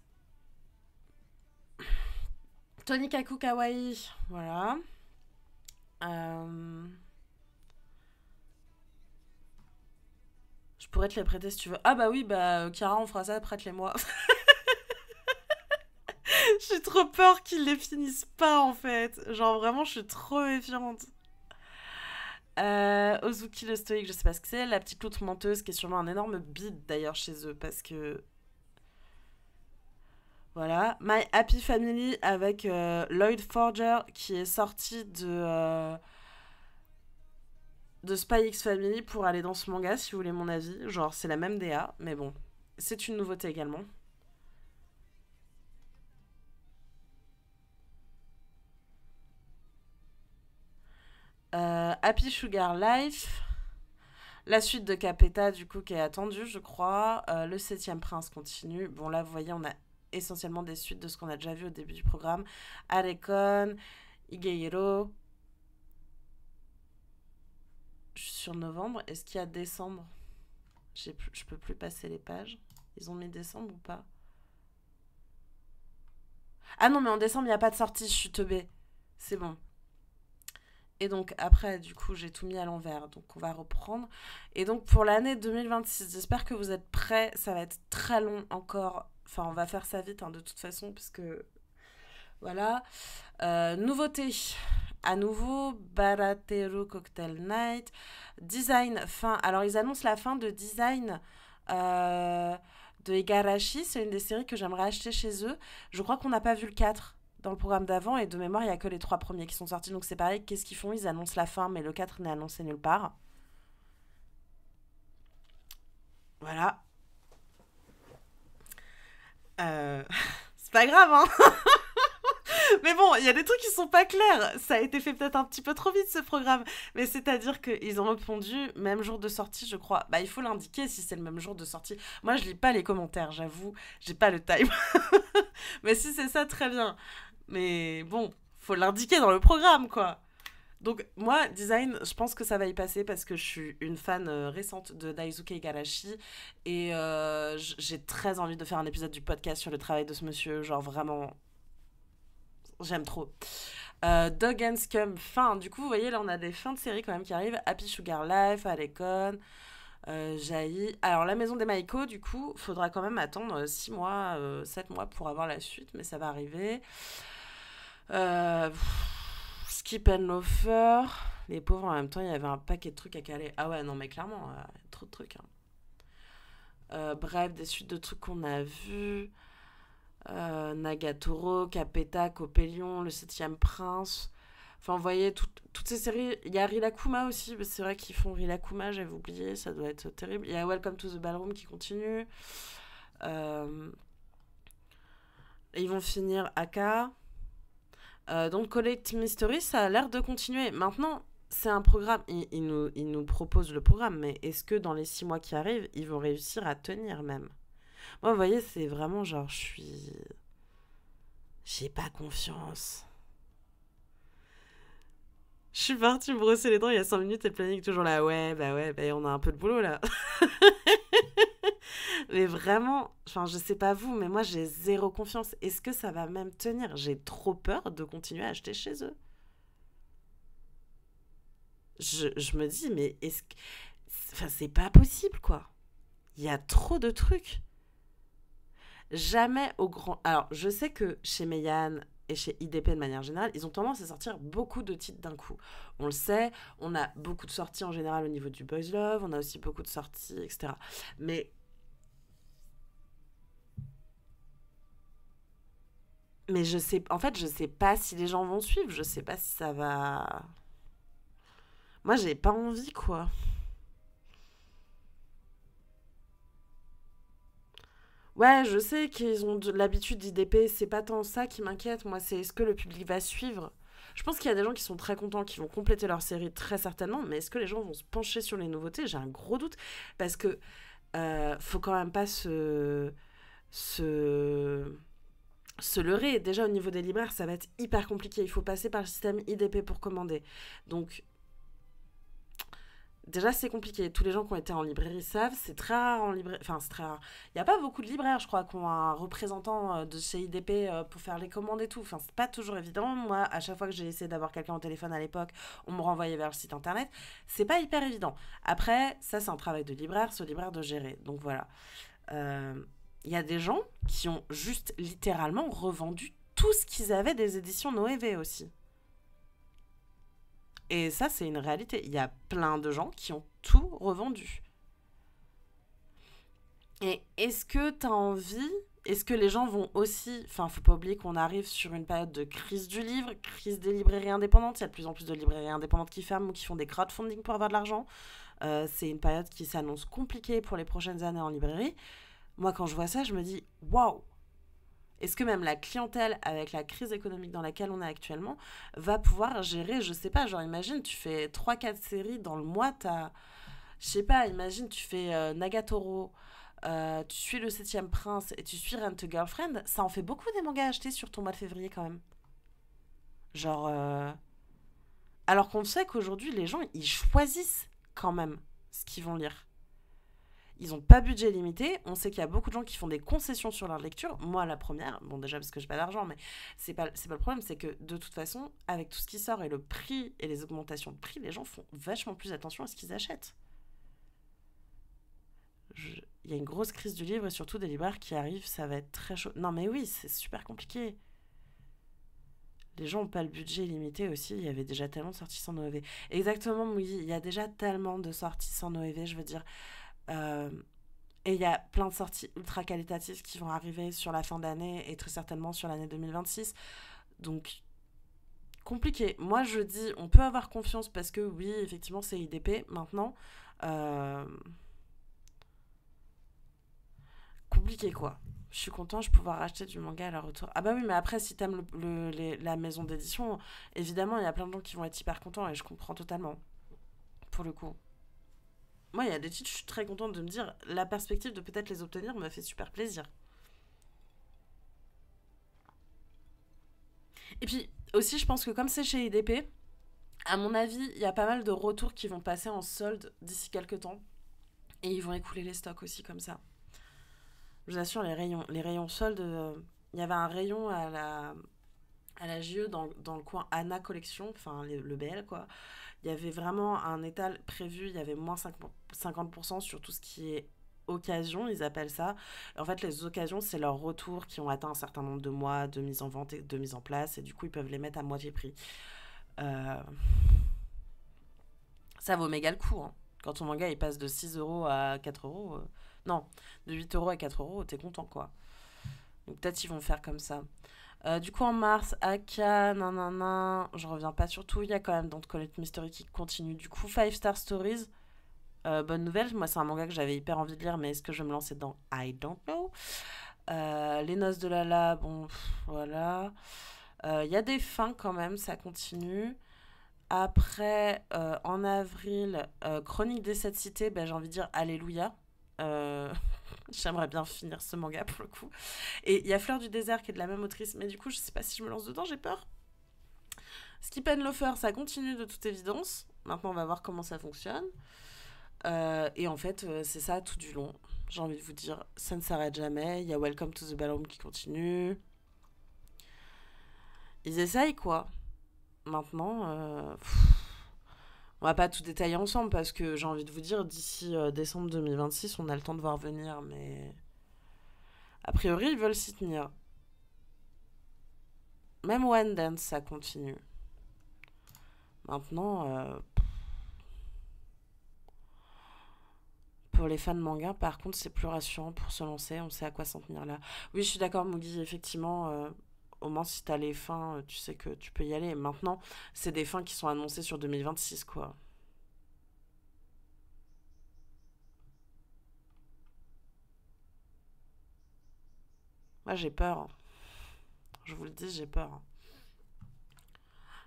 Speaker 1: Tony Kaku Kawaii, voilà. Euh, pourrais te les prêter si tu veux. Ah bah oui, bah Chiara, on fera ça, prête-les-moi. J'ai trop peur qu'ils les finissent pas en fait. Genre vraiment, je suis trop méfiante. Ozuki le stoïque, je sais pas ce que c'est. La petite loutre menteuse qui est sûrement un énorme bide d'ailleurs chez eux parce que. Voilà. My Happy Family avec Lloyd Forger qui est sorti de Spy X Family pour aller dans ce manga si vous voulez mon avis. Genre, c'est la même DA, mais bon. C'est une nouveauté également. Happy Sugar Life. La suite de Capeta, du coup, qui est attendue, je crois. Le septième prince continue. Bon, là, vous voyez, on a essentiellement des suites de ce qu'on a déjà vu au début du programme. Arecon, Higehiro. Je suis sur novembre. Est-ce qu'il y a décembre? Je peux plus passer les pages. Ils ont mis décembre ou pas? Ah non, mais en décembre, il n'y a pas de sortie. Je suis teubée. C'est bon. Et donc après, du coup, j'ai tout mis à l'envers. Donc on va reprendre. Et donc pour l'année 2026, j'espère que vous êtes prêts. Ça va être très long encore. Enfin, on va faire ça vite hein, de toute façon, puisque voilà. Nouveauté. À nouveau, Barateru Cocktail Night. Design, fin. Alors ils annoncent la fin de design de Igarashi. C'est une des séries que j'aimerais acheter chez eux. Je crois qu'on n'a pas vu le 4 dans le programme d'avant et de mémoire il n'y a que les 3 premiers qui sont sortis donc c'est pareil, qu'est-ce qu'ils font, ils annoncent la fin mais le 4 n'est annoncé nulle part. Voilà. C'est pas grave hein. Mais bon, il y a des trucs qui sont pas clairs. Ça a été fait peut-être un petit peu trop vite ce programme. Mais c'est-à-dire qu'ils ont répondu même jour de sortie, je crois. Bah il faut l'indiquer si c'est le même jour de sortie. Moi je lis pas les commentaires, j'avoue, j'ai pas le time. Mais si c'est ça, très bien. Mais bon, faut l'indiquer dans le programme, quoi. Donc moi, design, je pense que ça va y passer parce que je suis une fan récente de Daisuke Igarashi et j'ai très envie de faire un épisode du podcast sur le travail de ce monsieur, genre vraiment, j'aime trop. Dog and Scum, fin. Du coup, vous voyez, là, on a des fins de série quand même qui arrivent. Happy Sugar Life, Alecon, Jaillit. Alors, la maison des Maiko, du coup, faudra quand même attendre 6 mois, 7 mois pour avoir la suite, mais ça va arriver. Euh, Skip and Loafer. Les pauvres, en même temps, il y avait un paquet de trucs à caler. Ah ouais, non, mais clairement, trop de trucs. Hein. Bref, des suites de trucs qu'on a vus. Nagatoro, Capeta, Copélion, Le Septième Prince. Enfin, vous voyez, toutes ces séries. Il y a Rilakuma aussi, c'est vrai qu'ils font Rilakuma, j'avais oublié, ça doit être terrible. Il y a Welcome to the Ballroom qui continue. Ils vont finir Aka. Donc Collect Mystery, ça a l'air de continuer. Maintenant, c'est un programme, ils nous proposent le programme, mais est-ce que dans les 6 mois qui arrivent, ils vont réussir à tenir même? Moi, vous voyez, c'est vraiment genre, j'ai pas confiance. Je suis partie me brosser les dents il y a 5 minutes et le planning est toujours là. Ouais, bah on a un peu de boulot là. Mais vraiment, enfin, je sais pas vous, mais moi j'ai zéro confiance. Est-ce que ça va même tenir? J'ai trop peur de continuer à acheter chez eux. Je me dis, mais est-ce que. Enfin, c'est pas possible quoi. Il y a trop de trucs. Jamais au grand. Alors, je sais que chez Meian et chez IDP de manière générale, ils ont tendance à sortir beaucoup de titres d'un coup. On le sait, on a beaucoup de sorties en général au niveau du Boys Love, on a aussi beaucoup de sorties, etc. Mais, mais je sais, en fait, je sais pas si les gens vont suivre, je sais pas si ça va. Moi, j'ai pas envie, quoi. Ouais, je sais qu'ils ont l'habitude d'IDP, c'est pas tant ça qui m'inquiète, moi, c'est est-ce que le public va suivre. Je pense qu'il y a des gens qui sont très contents, qui vont compléter leur série très certainement, mais est-ce que les gens vont se pencher sur les nouveautés? J'ai un gros doute, parce que faut quand même pas se, se leurrer. Déjà, au niveau des libraires, ça va être hyper compliqué. Il faut passer par le système IDP pour commander. Donc, Déjà, c'est compliqué. Tous les gens qui ont été en librairie savent, c'est très rare en librairie. Enfin, c'est très rare. Il n'y a pas beaucoup de libraires, je crois, qui ont un représentant de chez IDP pour faire les commandes et tout. Enfin, c'est pas toujours évident. Moi, à chaque fois que j'ai essayé d'avoir quelqu'un au téléphone à l'époque, on me renvoyait vers le site internet. C'est pas hyper évident. Après, ça, c'est un travail de libraire, ce libraire de gérer. Donc voilà. Euh, Il y a des gens qui ont juste littéralement revendu tout ce qu'ils avaient des éditions Noévé aussi. Et ça, c'est une réalité. Il y a plein de gens qui ont tout revendu. Et est-ce que tu as envie, est-ce que les gens vont aussi, enfin, faut pas oublier qu'on arrive sur une période de crise du livre, crise des librairies indépendantes. Il y a de plus en plus de librairies indépendantes qui ferment ou qui font des crowdfunding pour avoir de l'argent. C'est une période qui s'annonce compliquée pour les prochaines années en librairie. Moi, quand je vois ça, je me dis, waouh! Est-ce que même la clientèle, avec la crise économique dans laquelle on est actuellement, va pouvoir gérer, je sais pas, genre imagine, tu fais trois quatre séries dans le mois, je sais pas, imagine, tu fais Nagatoro, tu suis Le Septième Prince et tu suis Rent a Girlfriend, ça en fait beaucoup des mangas achetés sur ton mois de février quand même. Genre, alors qu'on sait qu'aujourd'hui, les gens, ils choisissent quand même ce qu'ils vont lire. Ils n'ont pas budget limité. On sait qu'il y a beaucoup de gens qui font des concessions sur leur lecture. Moi, la première, bon, déjà parce que j'ai pas d'argent, mais c'est pas le problème. C'est que de toute façon, avec tout ce qui sort et le prix et les augmentations de prix, les gens font vachement plus attention à ce qu'ils achètent. Il y a une grosse crise du livre et surtout des libraires qui arrivent. Ça va être très chaud. Non, mais oui, c'est super compliqué. Les gens n'ont pas le budget limité aussi. Il y avait déjà tellement de sorties sans OEV. Exactement, oui. Il y a déjà tellement de sorties sans OEV. Je veux dire. Euh, Et il y a plein de sorties ultra qualitatives qui vont arriver sur la fin d'année et très certainement sur l'année 2026. Donc, compliqué. Moi, je dis, on peut avoir confiance parce que oui, effectivement, c'est IDP maintenant. Euh, Compliqué, quoi. Je suis content, je vais pouvoir acheter du manga à leur retour. Ah bah oui, mais après, si t'aimes la maison d'édition, évidemment, il y a plein de gens qui vont être hyper contents et je comprends totalement, pour le coup. Moi, il y a des titres, je suis très contente de me dire, la perspective de peut-être les obtenir me fait super plaisir. Et puis aussi, je pense que comme c'est chez IDP, à mon avis, il y a pas mal de retours qui vont passer en solde d'ici quelques temps. Et ils vont écouler les stocks aussi comme ça. Je vous assure, les rayons soldes, il y avait un rayon à la JE dans le coin Anna Collection, enfin le BL quoi. Il y avait vraiment un étal prévu, il y avait moins 50% sur tout ce qui est occasion, ils appellent ça. En fait, les occasions, c'est leurs retours qui ont atteint un certain nombre de mois de mise en vente et de mise en place, et du coup, ils peuvent les mettre à moitié prix. Euh, Ça vaut méga le coup, hein. Quand ton manga il passe de 6 euros à 4 euros, non, de 8 euros à 4 euros, t'es content quoi. Donc peut-être ils vont faire comme ça. Du coup, en mars, Aka, nanana, je reviens pas sur tout. Il y a quand même Don't Call It Mystery qui continue. Du coup, Five Star Stories, bonne nouvelle. Moi, c'est un manga que j'avais hyper envie de lire, mais est-ce que je vais me lancer dedans? I don't know. Les Noces de Lala, bon, voilà. Il y a des fins quand même, ça continue. Après, en avril, Chronique des Sept Cités, ben, j'ai envie de dire Alléluia. Euh, J'aimerais bien finir ce manga pour le coup. Et il y a Fleur du désert qui est de la même autrice, mais du coup, je sais pas si je me lance dedans, j'ai peur. Skip and Loafer, ça continue de toute évidence. Maintenant, on va voir comment ça fonctionne. Et en fait, c'est ça tout du long. J'ai envie de vous dire, ça ne s'arrête jamais. Il y a Welcome to the Ballroom qui continue. Ils essayent quoi. Maintenant, on va pas tout détailler ensemble parce que j'ai envie de vous dire, d'ici décembre 2026, on a le temps de voir venir, mais a priori, ils veulent s'y tenir. Même One Dance, ça continue. Maintenant, pour les fans de manga, par contre, c'est plus rassurant pour se lancer. On sait à quoi s'en tenir là. Oui, je suis d'accord, Mugi. Effectivement, au moins, si t'as les fins, tu sais que tu peux y aller. Maintenant, c'est des fins qui sont annoncées sur 2026, quoi. Moi, j'ai peur. Je vous le dis, j'ai peur.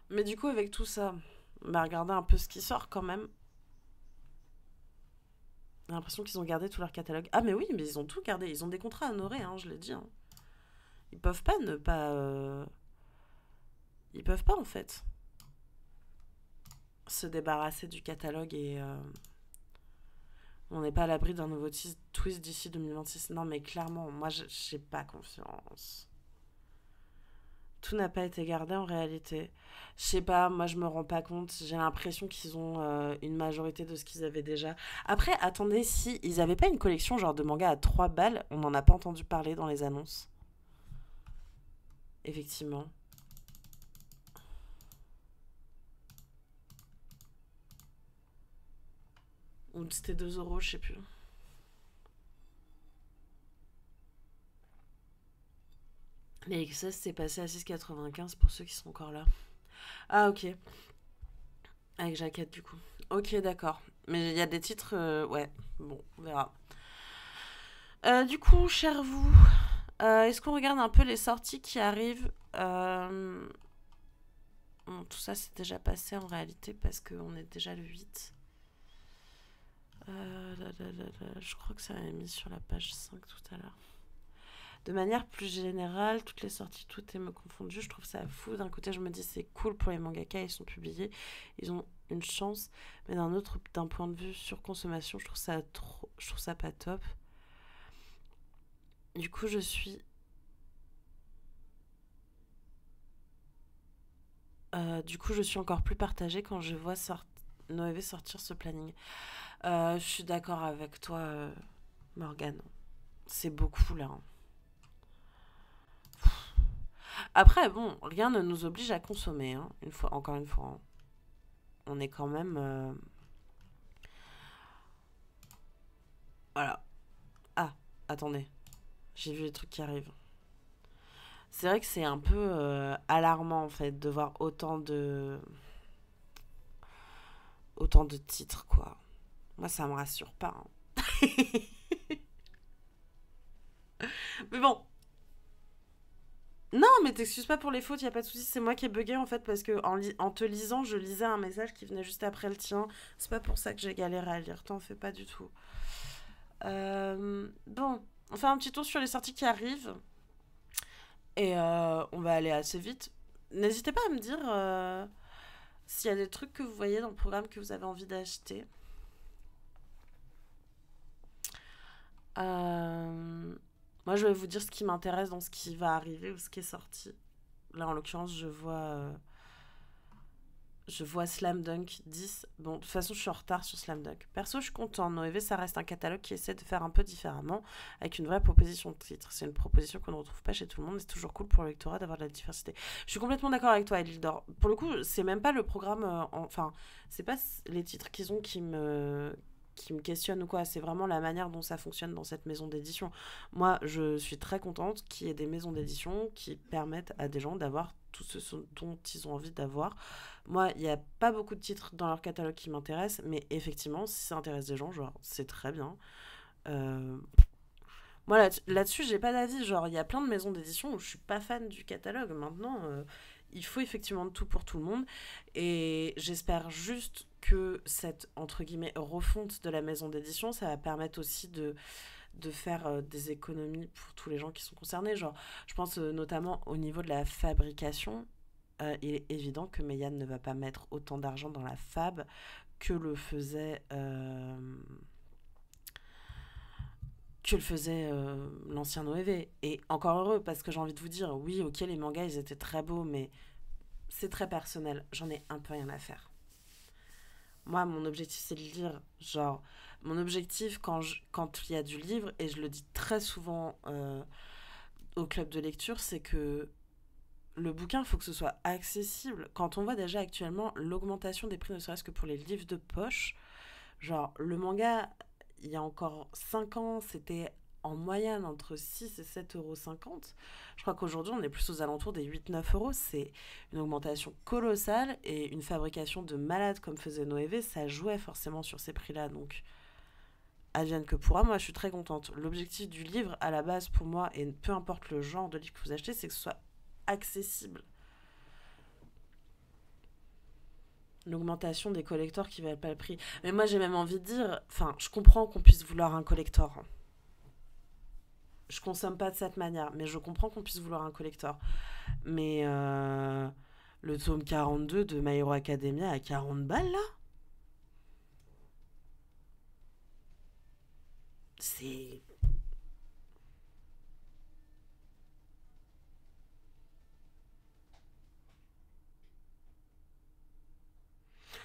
Speaker 1: Mais du coup, avec tout ça, bah, regardez un peu ce qui sort quand même. J'ai l'impression qu'ils ont gardé tout leur catalogue. Ah, mais oui, mais ils ont tout gardé. Ils ont des contrats à honorer, hein, je l'ai dit, hein. Ils peuvent pas ne pas. Ils peuvent pas, en fait. se débarrasser du catalogue et on n'est pas à l'abri d'un nouveau twist d'ici 2026. Non, mais clairement, moi, j'ai pas confiance. Tout n'a pas été gardé en réalité. Je sais pas, moi je me rends pas compte. J'ai l'impression qu'ils ont une majorité de ce qu'ils avaient déjà. Après, attendez, si ils avaient pas une collection genre de manga à 3 balles, on n'en a pas entendu parler dans les annonces. Effectivement. Ou c'était 2 euros, je sais plus. Les XS, c'est passé à 6,95 pour ceux qui sont encore là. Ah, ok. Avec jaquette, du coup. Ok, d'accord. Mais il y a des titres, ouais. Bon, on verra. Du coup, cher vous, est-ce qu'on regarde un peu les sorties qui arrivent bon, tout ça, c'est déjà passé en réalité parce qu'on est déjà le 8. Je crois que ça m'a mis sur la page 5 tout à l'heure. De manière plus générale, toutes les sorties, tout est me confondu. Je trouve ça fou. D'un côté, je me dis c'est cool pour les mangaka, ils sont publiés, ils ont une chance. Mais d'un point de vue sur consommation, je trouve ça pas top. Du coup, je suis encore plus partagée quand je vois Noévé sortir ce planning. Je suis d'accord avec toi, Morgane. C'est beaucoup là, hein. Après, bon, rien ne nous oblige à consommer, hein, encore une fois, hein. On est quand même. Voilà. Ah, attendez. J'ai vu les trucs qui arrivent. C'est vrai que c'est un peu alarmant en fait de voir autant de titres quoi. Moi ça me rassure pas, hein. Mais bon, non mais t'excuses pas pour les fautes, y a pas de souci, c'est moi qui ai bugué en fait parce que en te lisant, je lisais un message qui venait juste après le tien. C'est pas pour ça que j'ai galéré à lire, t'en fais pas du tout. Bon, on fait un petit tour sur les sorties qui arrivent et on va aller assez vite. N'hésitez pas à me dire s'il y a des trucs que vous voyez dans le programme que vous avez envie d'acheter. Euh, Moi, je vais vous dire ce qui m'intéresse dans ce qui va arriver ou ce qui est sorti. Là, en l'occurrence, je vois Slam Dunk 10. Bon, de toute façon, je suis en retard sur Slam Dunk. Perso, je suis content. Noévé, ça reste un catalogue qui essaie de faire un peu différemment, avec une vraie proposition de titre. C'est une proposition qu'on ne retrouve pas chez tout le monde. Et c'est toujours cool pour le lectorat d'avoir de la diversité. Je suis complètement d'accord avec toi, Elidor. Pour le coup, c'est même pas le programme. Enfin, c'est pas les titres qu'ils ont qui me questionnent ou quoi. C'est vraiment la manière dont ça fonctionne dans cette maison d'édition. Moi, je suis très contente qu'il y ait des maisons d'édition qui permettent à des gens d'avoir tout ce dont ils ont envie d'avoir. Moi, il n'y a pas beaucoup de titres dans leur catalogue qui m'intéressent, mais effectivement, si ça intéresse des gens, genre, c'est très bien. Euh, Moi, là-dessus, j'ai pas d'avis. Genre, il y a plein de maisons d'édition où je suis pas fan du catalogue. Maintenant, il faut effectivement de tout pour tout le monde. Et j'espère juste que cette, entre guillemets, refonte de la maison d'édition, ça va permettre aussi de faire des économies pour tous les gens qui sont concernés. Genre, je pense notamment au niveau de la fabrication. Il est évident que Meian ne va pas mettre autant d'argent dans la fab que le faisait l'ancien Noévé. Et encore heureux, parce que j'ai envie de vous dire, oui, ok, les mangas, ils étaient très beaux, mais c'est très personnel. J'en ai un peu rien à faire. Moi, mon objectif, c'est de lire. Genre, mon objectif, quand il y a du livre, et je le dis très souvent au club de lecture, c'est que le bouquin, il faut que ce soit accessible. Quand on voit déjà actuellement l'augmentation des prix, ne serait-ce que pour les livres de poche, genre, le manga, il y a encore 5 ans, c'était en moyenne entre 6 et 7,50 €. Je crois qu'aujourd'hui, on est plus aux alentours des 8-9 €. C'est une augmentation colossale et une fabrication de malade comme faisait Noévé, ça jouait forcément sur ces prix-là. Donc, advienne que pourra, moi je suis très contente. L'objectif du livre à la base pour moi, et peu importe le genre de livre que vous achetez, c'est que ce soit accessible. L'augmentation des collectors qui valent pas le prix. Mais moi j'ai même envie de dire, enfin je comprends qu'on puisse vouloir un collector. Je consomme pas de cette manière, mais je comprends qu'on puisse vouloir un collector. Mais Le tome 42 de My Hero Academia à 40 balles, là. C'est...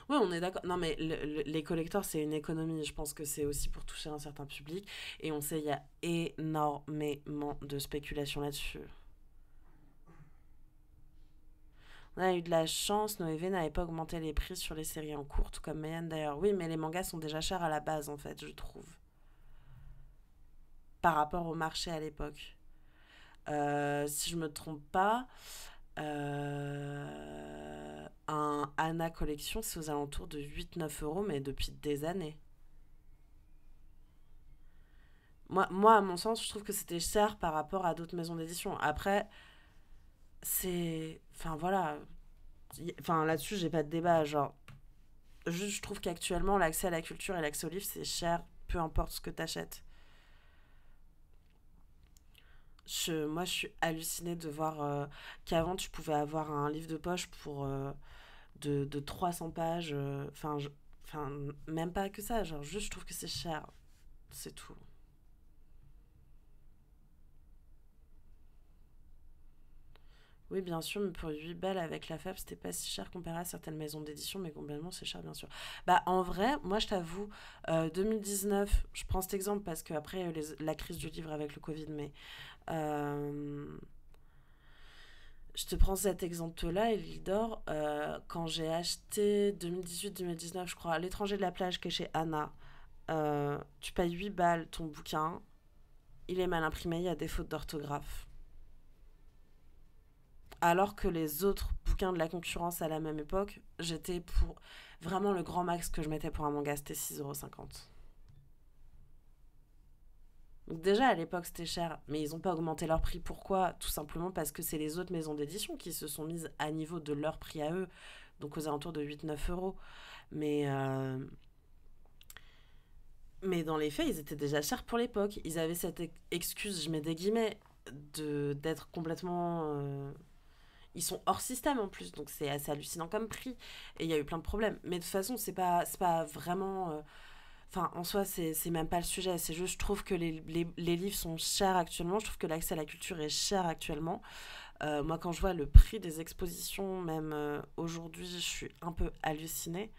Speaker 1: Oui, on est d'accord. Non, mais les collecteurs, c'est une économie. Je pense que c'est aussi pour toucher un certain public. Et on sait, il y a énormément de spéculation là-dessus. On a eu de la chance, Noévé n'avait pas augmenté les prix sur les séries en cours, tout comme Meian d'ailleurs. Oui, mais les mangas sont déjà chers à la base, en fait, je trouve, par rapport au marché à l'époque. Si je me trompe pas, un Anna Collection, c'est aux alentours de 8-9 euros, mais depuis des années. Moi, à mon sens, je trouve que c'était cher par rapport à d'autres maisons d'édition. Après, c'est... Enfin, voilà. Enfin, là-dessus, j'ai pas de débat. Genre, juste, je trouve qu'actuellement, l'accès à la culture et l'accès aux livres, c'est cher, peu importe ce que t'achètes. Moi, je suis hallucinée de voir qu'avant, tu pouvais avoir un livre de poche pour de 300 pages. Enfin, même pas que ça. Genre, juste, je trouve que c'est cher. C'est tout. Oui, bien sûr, mais pour 8 balles avec la FAB, c'était pas si cher comparé à certaines maisons d'édition, mais complètement, c'est cher, bien sûr. Bah, en vrai, moi, je t'avoue, 2019, je prends cet exemple parce qu'après, la crise du livre avec le Covid, mais euh, je te prends cet exemple-là, Elidor, quand j'ai acheté 2018-2019, je crois, L'étranger de la plage, qui est chez Anna, tu payes 8 balles ton bouquin, il est mal imprimé, il y a des fautes d'orthographe. Alors que les autres bouquins de la concurrence à la même époque, j'étais pour... Vraiment, le grand max que je mettais pour un manga, c'était 6,50 €. Donc déjà, à l'époque, c'était cher, mais ils n'ont pas augmenté leur prix. Pourquoi? Tout simplement parce que c'est les autres maisons d'édition qui se sont mises à niveau de leur prix à eux, donc aux alentours de 8-9 €. Mais, euh, mais dans les faits, ils étaient déjà chers pour l'époque. Ils avaient cette excuse, je mets des guillemets, d'être complètement... ils sont hors système en plus, donc c'est assez hallucinant comme prix. Et il y a eu plein de problèmes. Mais de toute façon, c'est pas vraiment. Enfin, en soi, c'est même pas le sujet. C'est juste, je trouve que les livres sont chers actuellement. Je trouve que l'accès à la culture est cher actuellement. Moi, quand je vois le prix des expositions, même aujourd'hui, je suis un peu hallucinée.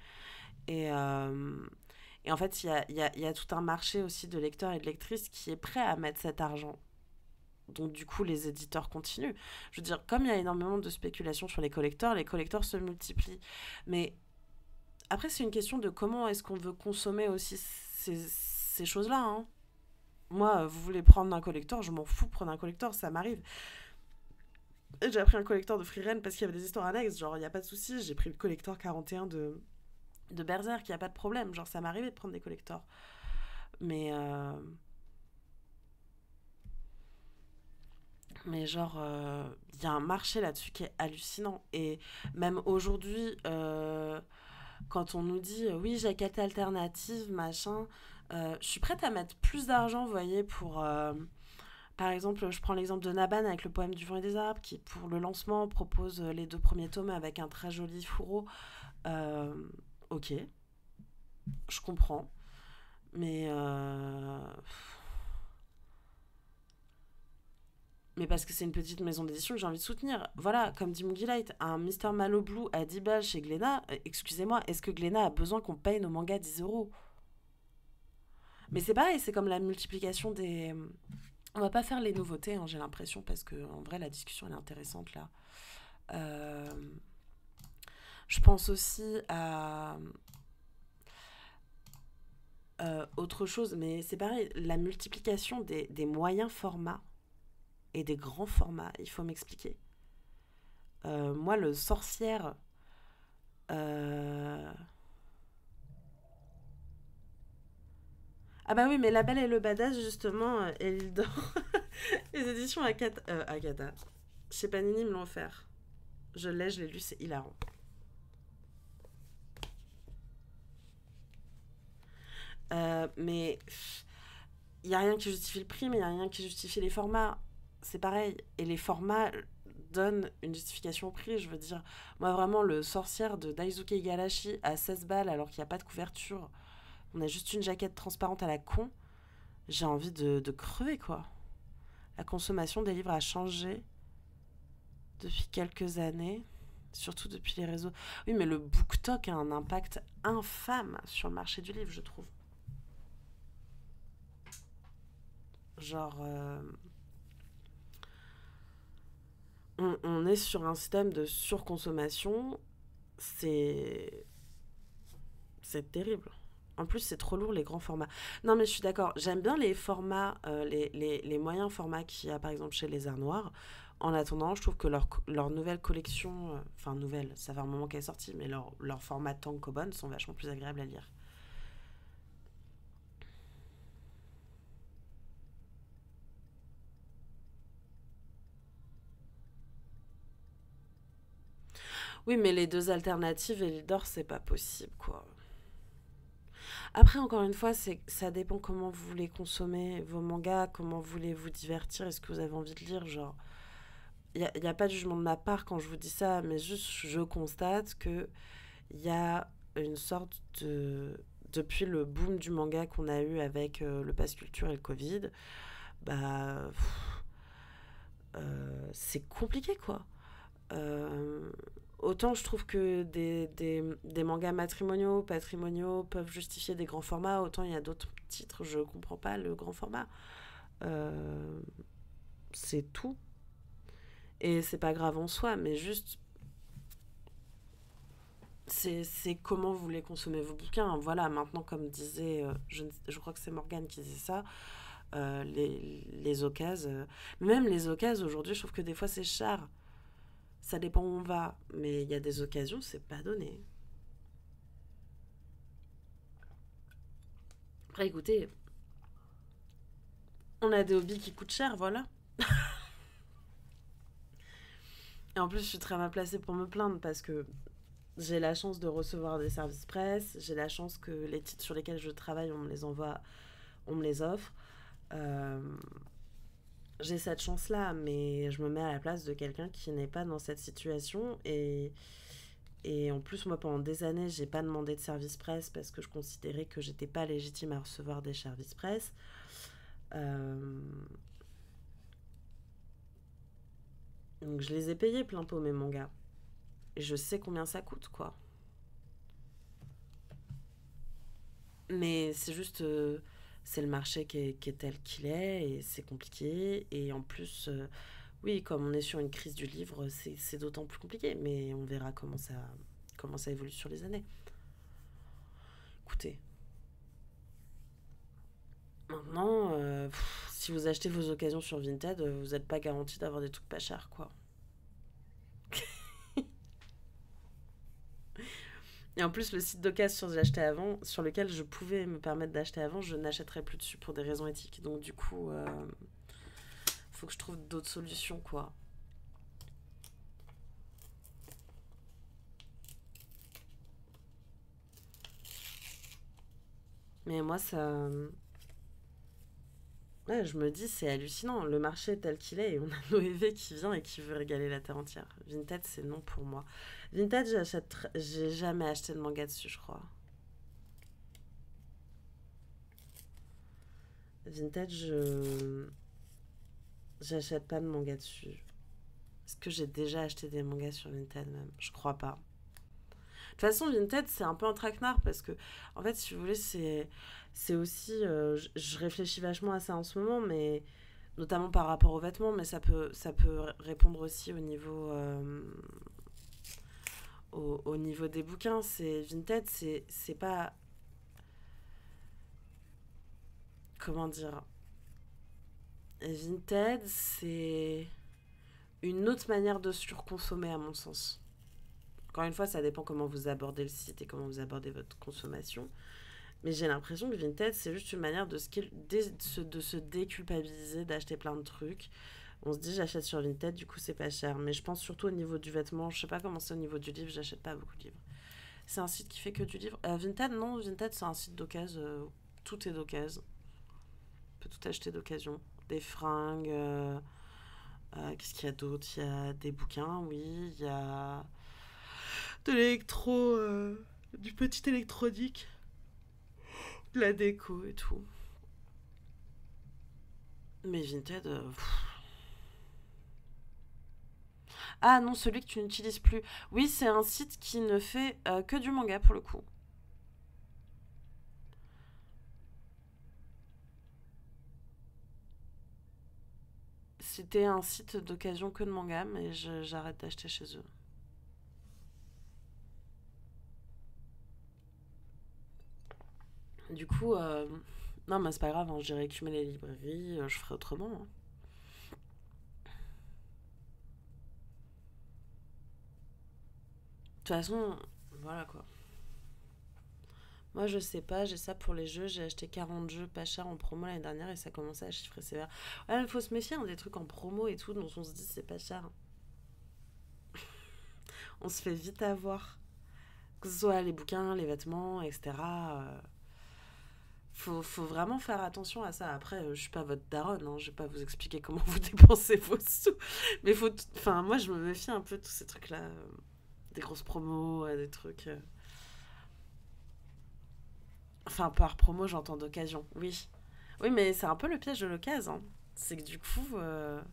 Speaker 1: Et, euh, et en fait, il y a tout un marché aussi de lecteurs et de lectrices qui est prêt à mettre cet argent. Donc du coup, les éditeurs continuent. Je veux dire, comme il y a énormément de spéculation sur les collecteurs se multiplient. Mais après, c'est une question de comment est-ce qu'on veut consommer aussi ces choses-là, hein. Moi, vous voulez prendre un collector, je m'en fous de prendre un collector, ça m'arrive. J'ai pris un collector de Freeren parce qu'il y avait des histoires annexes, genre, il n'y a pas de souci. J'ai pris le collector 41 de Berserk, il n'y a pas de problème. Genre, ça m'arrivait de prendre des collectors. Mais, Mais genre, il y a un marché là-dessus qui est hallucinant. Et même aujourd'hui, quand on nous dit oui, j'ai quelle alternative, machin, je suis prête à mettre plus d'argent, vous voyez, pour. Par exemple, je prends l'exemple de Naban avec le poème du vent et des arbres, qui pour le lancement propose les deux premiers tomes avec un très joli fourreau. Euh, ok, je comprends. Mais mais parce que c'est une petite maison d'édition que j'ai envie de soutenir. Voilà, comme dit Moogie Light, un Mister Malo Blue à 10 balles chez Glénat, excusez-moi, est-ce que Glénat a besoin qu'on paye nos mangas 10 €? Mais c'est pareil, c'est comme la multiplication des... On va pas faire les nouveautés, hein, j'ai l'impression, parce que en vrai, la discussion, elle est intéressante, là. Euh, je pense aussi à autre chose, mais c'est pareil, la multiplication des moyens formats et des grands formats, il faut m'expliquer. Moi, le sorcière... euh, Ah bah oui, mais La Belle et le Badass, justement, Elidor, les éditions Agatha. Chez Panini, me l'ont offert. Je l'ai lu, c'est hilarant. Mais il n'y a rien qui justifie le prix, mais il n'y a rien qui justifie les formats. C'est pareil. Et les formats donne une justification au prix. Je veux dire, moi vraiment, le sorcière de Daisuke Igarashi à 16 balles alors qu'il n'y a pas de couverture, on a juste une jaquette transparente à la con, j'ai envie de crever quoi. La consommation des livres a changé depuis quelques années, surtout depuis les réseaux. Oui, mais le BookTok a un impact infâme sur le marché du livre, je trouve. Genre, on est sur un système de surconsommation, c'est c'est terrible. En plus, c'est trop lourd les grands formats. Non, mais je suis d'accord. J'aime bien les formats, les moyens formats qu'il y a par exemple chez les Arts Noirs. En attendant, je trouve que leur nouvelle collection, enfin nouvelle, ça fait un moment qu'elle est sortie, mais leur format tankobon sont vachement plus agréables à lire. Oui, mais les deux alternatives, Elidor, c'est pas possible, quoi. Après, encore une fois, ça dépend comment vous voulez consommer vos mangas, comment vous voulez vous divertir, est-ce que vous avez envie de lire, genre. Y a pas de jugement de ma part quand je vous dis ça, mais juste je constate que il y a une sorte de... Depuis le boom du manga qu'on a eu avec le pass culture et le Covid, bah... c'est compliqué, quoi. Euh, Autant je trouve que des mangas matrimoniaux, patrimoniaux peuvent justifier des grands formats, autant il y a d'autres titres, je comprends pas le grand format. Euh, c'est tout. Et c'est pas grave en soi, mais juste, c'est comment vous voulez consommer vos bouquins. Voilà, maintenant, comme disait, je crois que c'est Morgane qui disait ça, les occasions. Même les occasions, aujourd'hui, je trouve que des fois, c'est cher. Ça dépend où on va, mais il y a des occasions, c'est pas donné. Après, écoutez, on a des hobbies qui coûtent cher, voilà. Et en plus, je suis très mal placée pour me plaindre parce que j'ai la chance de recevoir des services presse, j'ai la chance que les titres sur lesquels je travaille, on me les envoie, on me les offre. Euh, j'ai cette chance-là, mais je me mets à la place de quelqu'un qui n'est pas dans cette situation. Et en plus, moi, pendant des années, j'ai pas demandé de service presse parce que je considérais que j'étais pas légitime à recevoir des services presse. Euh, donc, je les ai payés plein pot, mes mangas. Et je sais combien ça coûte, quoi. Mais c'est juste. C'est le marché qui est tel qu'il est et c'est compliqué. Et en plus, oui, comme on est sur une crise du livre, c'est d'autant plus compliqué. Mais on verra comment ça évolue sur les années. Écoutez, maintenant, si vous achetez vos occasions sur Vinted, vous n'êtes pas garanti d'avoir des trucs pas chers, quoi. Et en plus, le site d'occasion sur lequel je pouvais me permettre d'acheter avant, je n'achèterai plus dessus pour des raisons éthiques. Donc du coup, faut que je trouve d'autres solutions, quoi. Mais moi, ça... Ouais, je me dis, c'est hallucinant. Le marché est tel qu'il est et on a Noévé qui vient et qui veut régaler la terre entière. Vinted, c'est non pour moi. Vinted, j'ai jamais acheté de manga dessus, je crois. Vinted, j'achète pas de manga dessus. Est-ce que j'ai déjà acheté des mangas sur Vinted même? Je crois pas. De toute façon, Vinted, c'est un peu un traquenard parce que, en fait, si vous voulez, c'est aussi. Je réfléchis vachement à ça en ce moment, mais notamment par rapport aux vêtements, mais ça peut répondre aussi au niveau des bouquins. C'est Vinted, c'est pas. Comment dire? Vinted, c'est une autre manière de surconsommer, à mon sens. Encore une fois, ça dépend comment vous abordez le site et comment vous abordez votre consommation. Mais j'ai l'impression que Vinted, c'est juste une manière de se déculpabiliser, d'acheter plein de trucs. On se dit, j'achète sur Vinted, du coup, c'est pas cher. Mais je pense surtout au niveau du vêtement. Je sais pas comment c'est au niveau du livre, j'achète pas beaucoup de livres. C'est un site qui fait que du livre. Vinted, non, Vinted, c'est un site d'occasion. Tout est d'occasion. On peut tout acheter d'occasion. Des fringues, Qu'est-ce qu'il y a d'autre? Il y a des bouquins, oui. Il y a de l'électro, du petit électronique, de la déco et tout. Mais Vinted, ah non, celui que tu n'utilises plus. Oui, c'est un site qui ne fait que du manga pour le coup. C'était un site d'occasion que de manga, mais j'arrête d'acheter chez eux. Du coup, non, mais c'est pas grave, hein, j'irai écumer les librairies, je ferai autrement, hein. De toute façon, voilà quoi. Moi, je sais pas, j'ai ça pour les jeux. J'ai acheté 40 jeux pas chers en promo l'année dernière et ça commençait à chiffrer sévère. Ouais, il faut se méfier, hein, des trucs en promo et tout, dont on se dit c'est pas cher. On se fait vite avoir. Que ce soit les bouquins, les vêtements, etc. Faut vraiment faire attention à ça. Après, je suis pas votre daronne, hein, je vais pas vous expliquer comment vous dépensez vos sous. Mais enfin, moi, je me méfie un peu de tous ces trucs-là. Des grosses promos, des trucs. Enfin, par promo, j'entends d'occasion, oui. Oui, mais c'est un peu le piège de l'occasion, hein. C'est que du coup, ah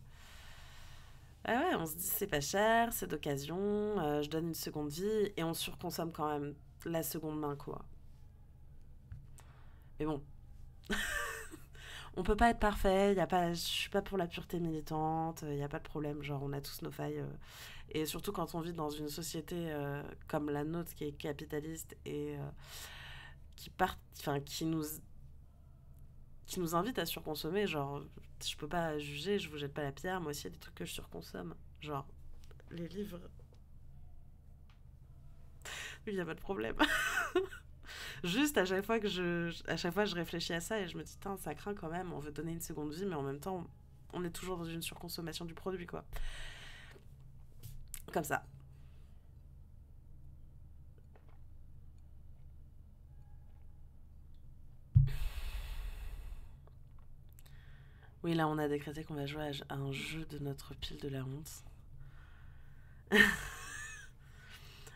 Speaker 1: ouais, on se dit c'est pas cher, c'est d'occasion, je donne une seconde vie et on surconsomme quand même la seconde main, quoi. Mais bon, on peut pas être parfait, y a pas, je suis pas pour la pureté militante, y a pas de problème, genre on a tous nos failles. Et surtout quand on vit dans une société comme la nôtre qui est capitaliste et enfin, qui nous invite à surconsommer. Genre, je peux pas juger, je vous jette pas la pierre. Moi aussi, il y a des trucs que je surconsomme. Genre, les livres, il n'y a pas de problème. Juste à chaque fois, je réfléchis à ça et je me dis, ça craint quand même. On veut donner une seconde vie, mais en même temps, on est toujours dans une surconsommation du produit, quoi. Comme ça. Oui, là, on a décrété qu'on va jouer à un jeu de notre pile de la honte.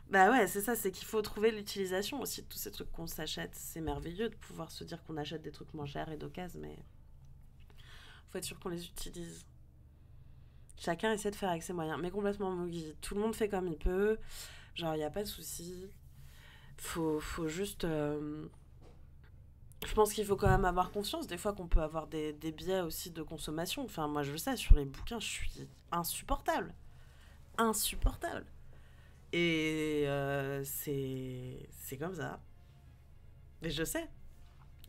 Speaker 1: Bah ouais, c'est ça, c'est qu'il faut trouver l'utilisation aussi de tous ces trucs qu'on s'achète. C'est merveilleux de pouvoir se dire qu'on achète des trucs moins chers et d'occasion, mais faut être sûr qu'on les utilise. Chacun essaie de faire avec ses moyens, mais complètement Mugi. Tout le monde fait comme il peut. Genre, il n'y a pas de souci. Faut juste. Je pense qu'il faut quand même avoir conscience des fois qu'on peut avoir des biais aussi de consommation. Enfin, moi, je le sais, sur les bouquins, je suis insupportable. Insupportable. Et c'est comme ça. Mais je sais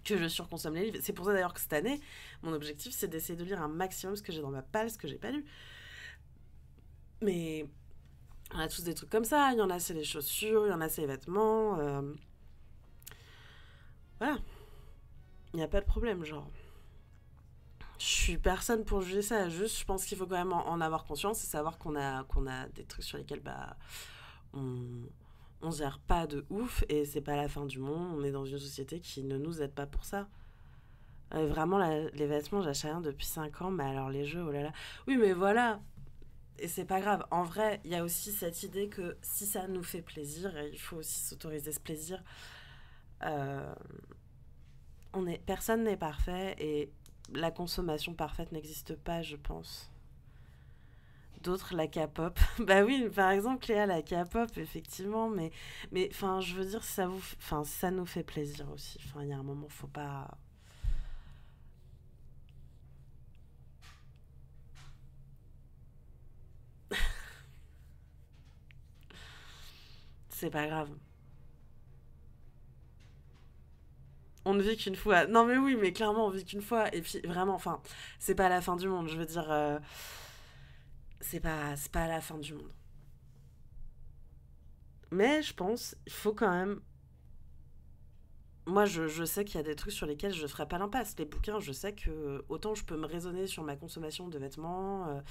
Speaker 1: que je surconsomme les livres. C'est pour ça d'ailleurs que cette année, mon objectif, c'est d'essayer de lire un maximum ce que j'ai dans ma palle, ce que j'ai pas lu. Mais on a tous des trucs comme ça. Il y en a, c'est les chaussures, il y en a, c'est les vêtements. Voilà, il n'y a pas de problème, genre. Je suis personne pour juger ça. Juste, je pense qu'il faut quand même en avoir conscience et savoir qu'on a des trucs sur lesquels bah, on, on se gère pas de ouf et c'est pas la fin du monde. On est dans une société qui ne nous aide pas pour ça. Vraiment, les vêtements, j'achète rien depuis 5 ans, mais alors les jeux, oh là là. Oui, mais voilà, et c'est pas grave. En vrai, il y a aussi cette idée que si ça nous fait plaisir, il faut aussi s'autoriser ce plaisir. Euh, personne n'est parfait et la consommation parfaite n'existe pas, je pense. D'autres, la K-pop. Bah oui, par exemple, Léa, la K-pop, effectivement, mais enfin, je veux dire, enfin, ça nous fait plaisir aussi. Enfin, il y a un moment, faut pas. C'est pas grave. On ne vit qu'une fois. Non, mais oui, mais clairement, on vit qu'une fois. Et puis, vraiment, enfin, c'est pas la fin du monde. Je veux dire, c'est pas la fin du monde. Mais je pense, il faut quand même. Moi, je sais qu'il y a des trucs sur lesquels je ferai pas l'impasse. Les bouquins, je sais que autant je peux me raisonner sur ma consommation de vêtements,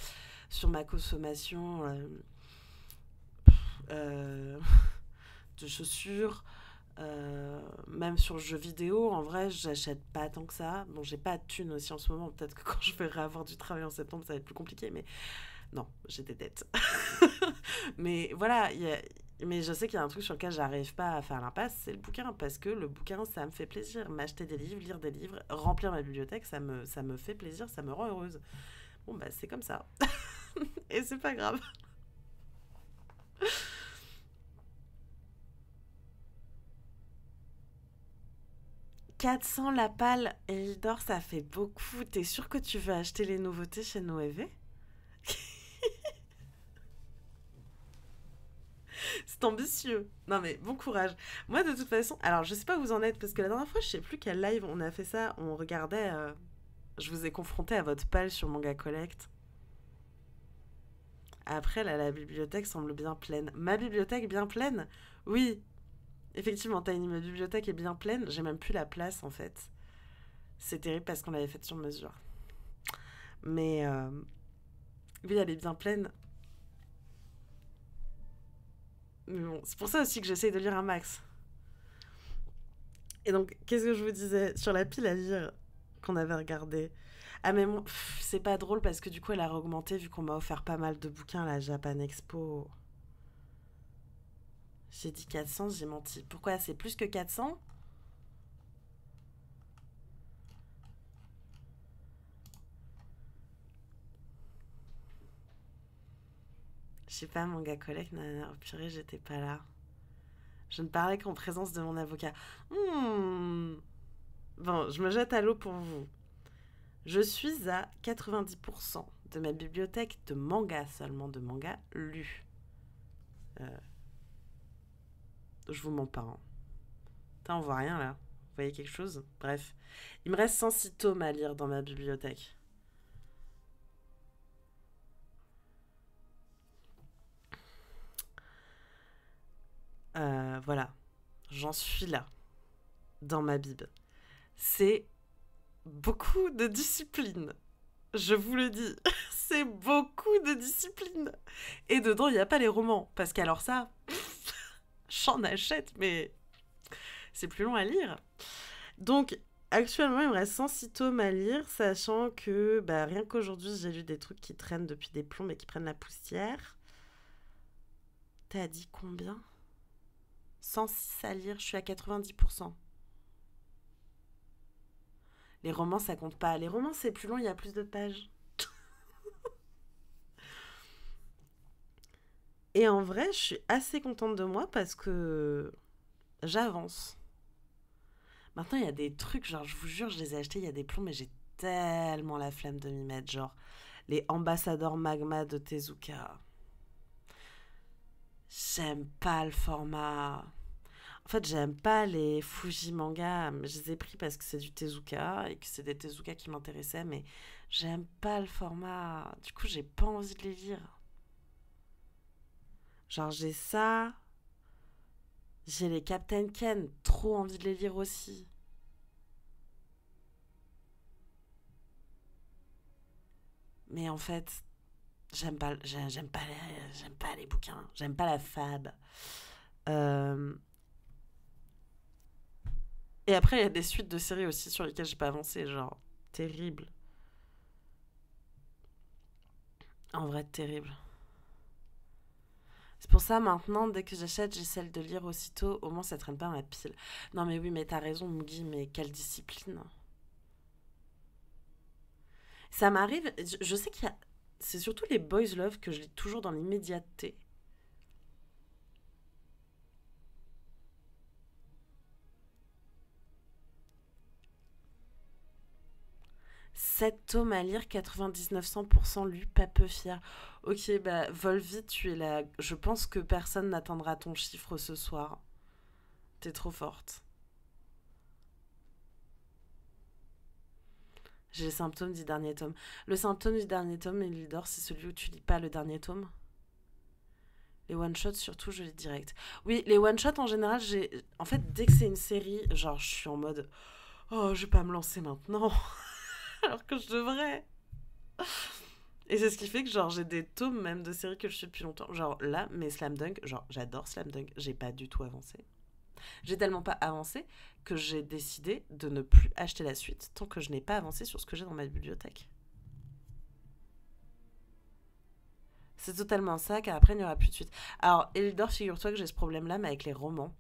Speaker 1: sur ma consommation euh, de chaussures, même sur le jeu vidéo. En vrai, j'achète pas tant que ça. Bon, j'ai pas de thunes aussi en ce moment. Peut-être que quand je vais avoir du travail en septembre, ça va être plus compliqué. Mais Non, j'ai des dettes. Mais voilà, mais je sais qu'il y a un truc sur lequel j'arrive pas à faire l'impasse, c'est le bouquin, parce que le bouquin, ça me fait plaisir. M'acheter des livres, lire des livres, remplir ma bibliothèque, ça me fait plaisir, ça me rend heureuse. Bon, bah, c'est comme ça. Et c'est pas grave. 400 la palle, Elidor, ça fait beaucoup. T'es sûr que tu veux acheter les nouveautés chez Noévé? C'est ambitieux. Non mais bon courage. Moi de toute façon, alors je sais pas où vous en êtes parce que la dernière fois je sais plus quel live on a fait ça, on regardait, je vous ai confronté à votre palle sur Manga Collect. Après là la bibliothèque semble bien pleine. Ma bibliothèque bien pleine? Oui, effectivement Tiny, ma bibliothèque est bien pleine. J'ai même plus la place en fait. C'est terrible parce qu'on l'avait faite sur mesure. Mais oui elle est bien pleine. Mais bon, c'est pour ça aussi que j'essaye de lire un max. Et donc, qu'est-ce que je vous disais sur la pile à lire qu'on avait regardée? Ah, mais c'est pas drôle parce que du coup, elle a augmenté vu qu'on m'a offert pas mal de bouquins à la Japan Expo. J'ai dit 400, j'ai menti. Pourquoi? C'est plus que 400? Je sais pas, Manga Collect, oh, purée, j'étais pas là. Je ne parlais qu'en présence de mon avocat. Hmm. Bon, je me jette à l'eau pour vous. Je suis à 90% de ma bibliothèque de manga, seulement de manga lus. Euh, je vous mens pas. Hein. Putain, on voit rien là. Vous voyez quelque chose? Bref. Il me reste 106 tomes à lire dans ma bibliothèque. Voilà. J'en suis là. Dans ma bib. C'est beaucoup de discipline. Je vous le dis. C'est beaucoup de discipline. Et dedans, il n'y a pas les romans. Parce qu'alors ça, j'en achète, mais c'est plus long à lire. Donc, actuellement, il me reste 106 tomes à lire, sachant que bah, rien qu'aujourd'hui, j'ai lu des trucs qui traînent depuis des plombs et qui prennent la poussière. T'as dit combien? 106 à lire, je suis à 90%. Les romans, ça compte pas. Les romans, c'est plus long, il y a plus de pages. Et en vrai, je suis assez contente de moi parce que j'avance. Maintenant, il y a des trucs, genre, je vous jure, je les ai achetés il y a des plombs, mais j'ai tellement la flemme de m'y mettre. Genre, les ambassadeurs magma de Tezuka. J'aime pas le format. En fait, j'aime pas les Fuji manga. Je les ai pris parce que c'est du Tezuka et que c'est des Tezuka qui m'intéressaient, mais j'aime pas le format. Du coup, j'ai pas envie de les lire. Genre, j'ai ça. J'ai les Captain Ken. Trop envie de les lire aussi. Mais en fait, j'aime pas les bouquins. J'aime pas la fab. Euh, Et après, il y a des suites de séries aussi sur lesquelles j'ai pas avancé. Genre, terrible. En vrai, terrible. C'est pour ça maintenant, dès que j'achète, j'essaie de lire aussitôt. Au moins, ça traîne pas dans la pile. Non, mais oui, mais t'as raison, Mugi, mais quelle discipline. Ça m'arrive, je sais qu'il y a. C'est surtout les Boys Love que je lis toujours dans l'immédiateté. 7 tomes à lire, 99% lu, pas peu fier. Ok, bah, Volvi, tu es là. Je pense que personne n'atteindra ton chiffre ce soir. T'es trop forte. J'ai les symptômes du dernier tome. Le symptôme du dernier tome, Elidor, c'est celui où tu lis pas le dernier tome. Les one-shots, surtout, je lis direct. Oui, les one-shots, en général, j'ai. En fait, dès que c'est une série, genre, je suis en mode. Oh, je vais pas me lancer maintenant. Alors que je devrais. Et c'est ce qui fait que, genre, j'ai des tomes même de séries que je suis depuis longtemps. Genre, là, mais Slam Dunk, genre, j'adore Slam Dunk. J'ai pas du tout avancé. J'ai tellement pas avancé que j'ai décidé de ne plus acheter la suite tant que je n'ai pas avancé sur ce que j'ai dans ma bibliothèque. C'est totalement ça, car après, il n'y aura plus de suite. Alors, Elidor, figure-toi que j'ai ce problème-là, mais avec les romans.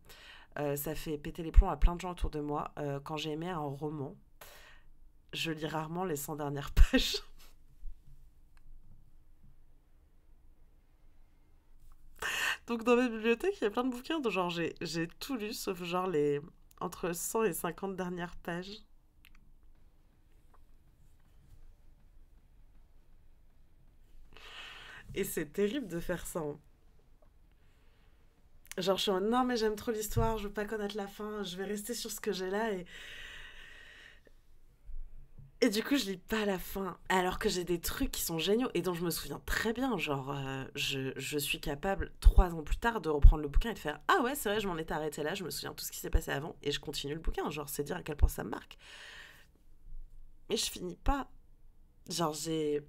Speaker 1: Ça fait péter les plombs à plein de gens autour de moi. Quand j'ai aimé un roman, je lis rarement les 100 dernières pages. Donc, dans ma bibliothèque, il y a plein de bouquins. De genre, j'ai tout lu, sauf genre les entre 100 et 50 dernières pages. Et c'est terrible de faire ça, hein. Genre, je suis en non, mais j'aime trop l'histoire, je veux pas connaître la fin, je vais rester sur ce que j'ai là. Et du coup, je lis pas la fin. Alors que j'ai des trucs qui sont géniaux et dont je me souviens très bien. Genre, je suis capable, 3 ans plus tard, de reprendre le bouquin et de faire ah ouais, c'est vrai, je m'en étais arrêtée là, je me souviens de tout ce qui s'est passé avant et je continue le bouquin. Genre, c'est dire à quel point ça me marque. Mais je finis pas. Genre, j'ai.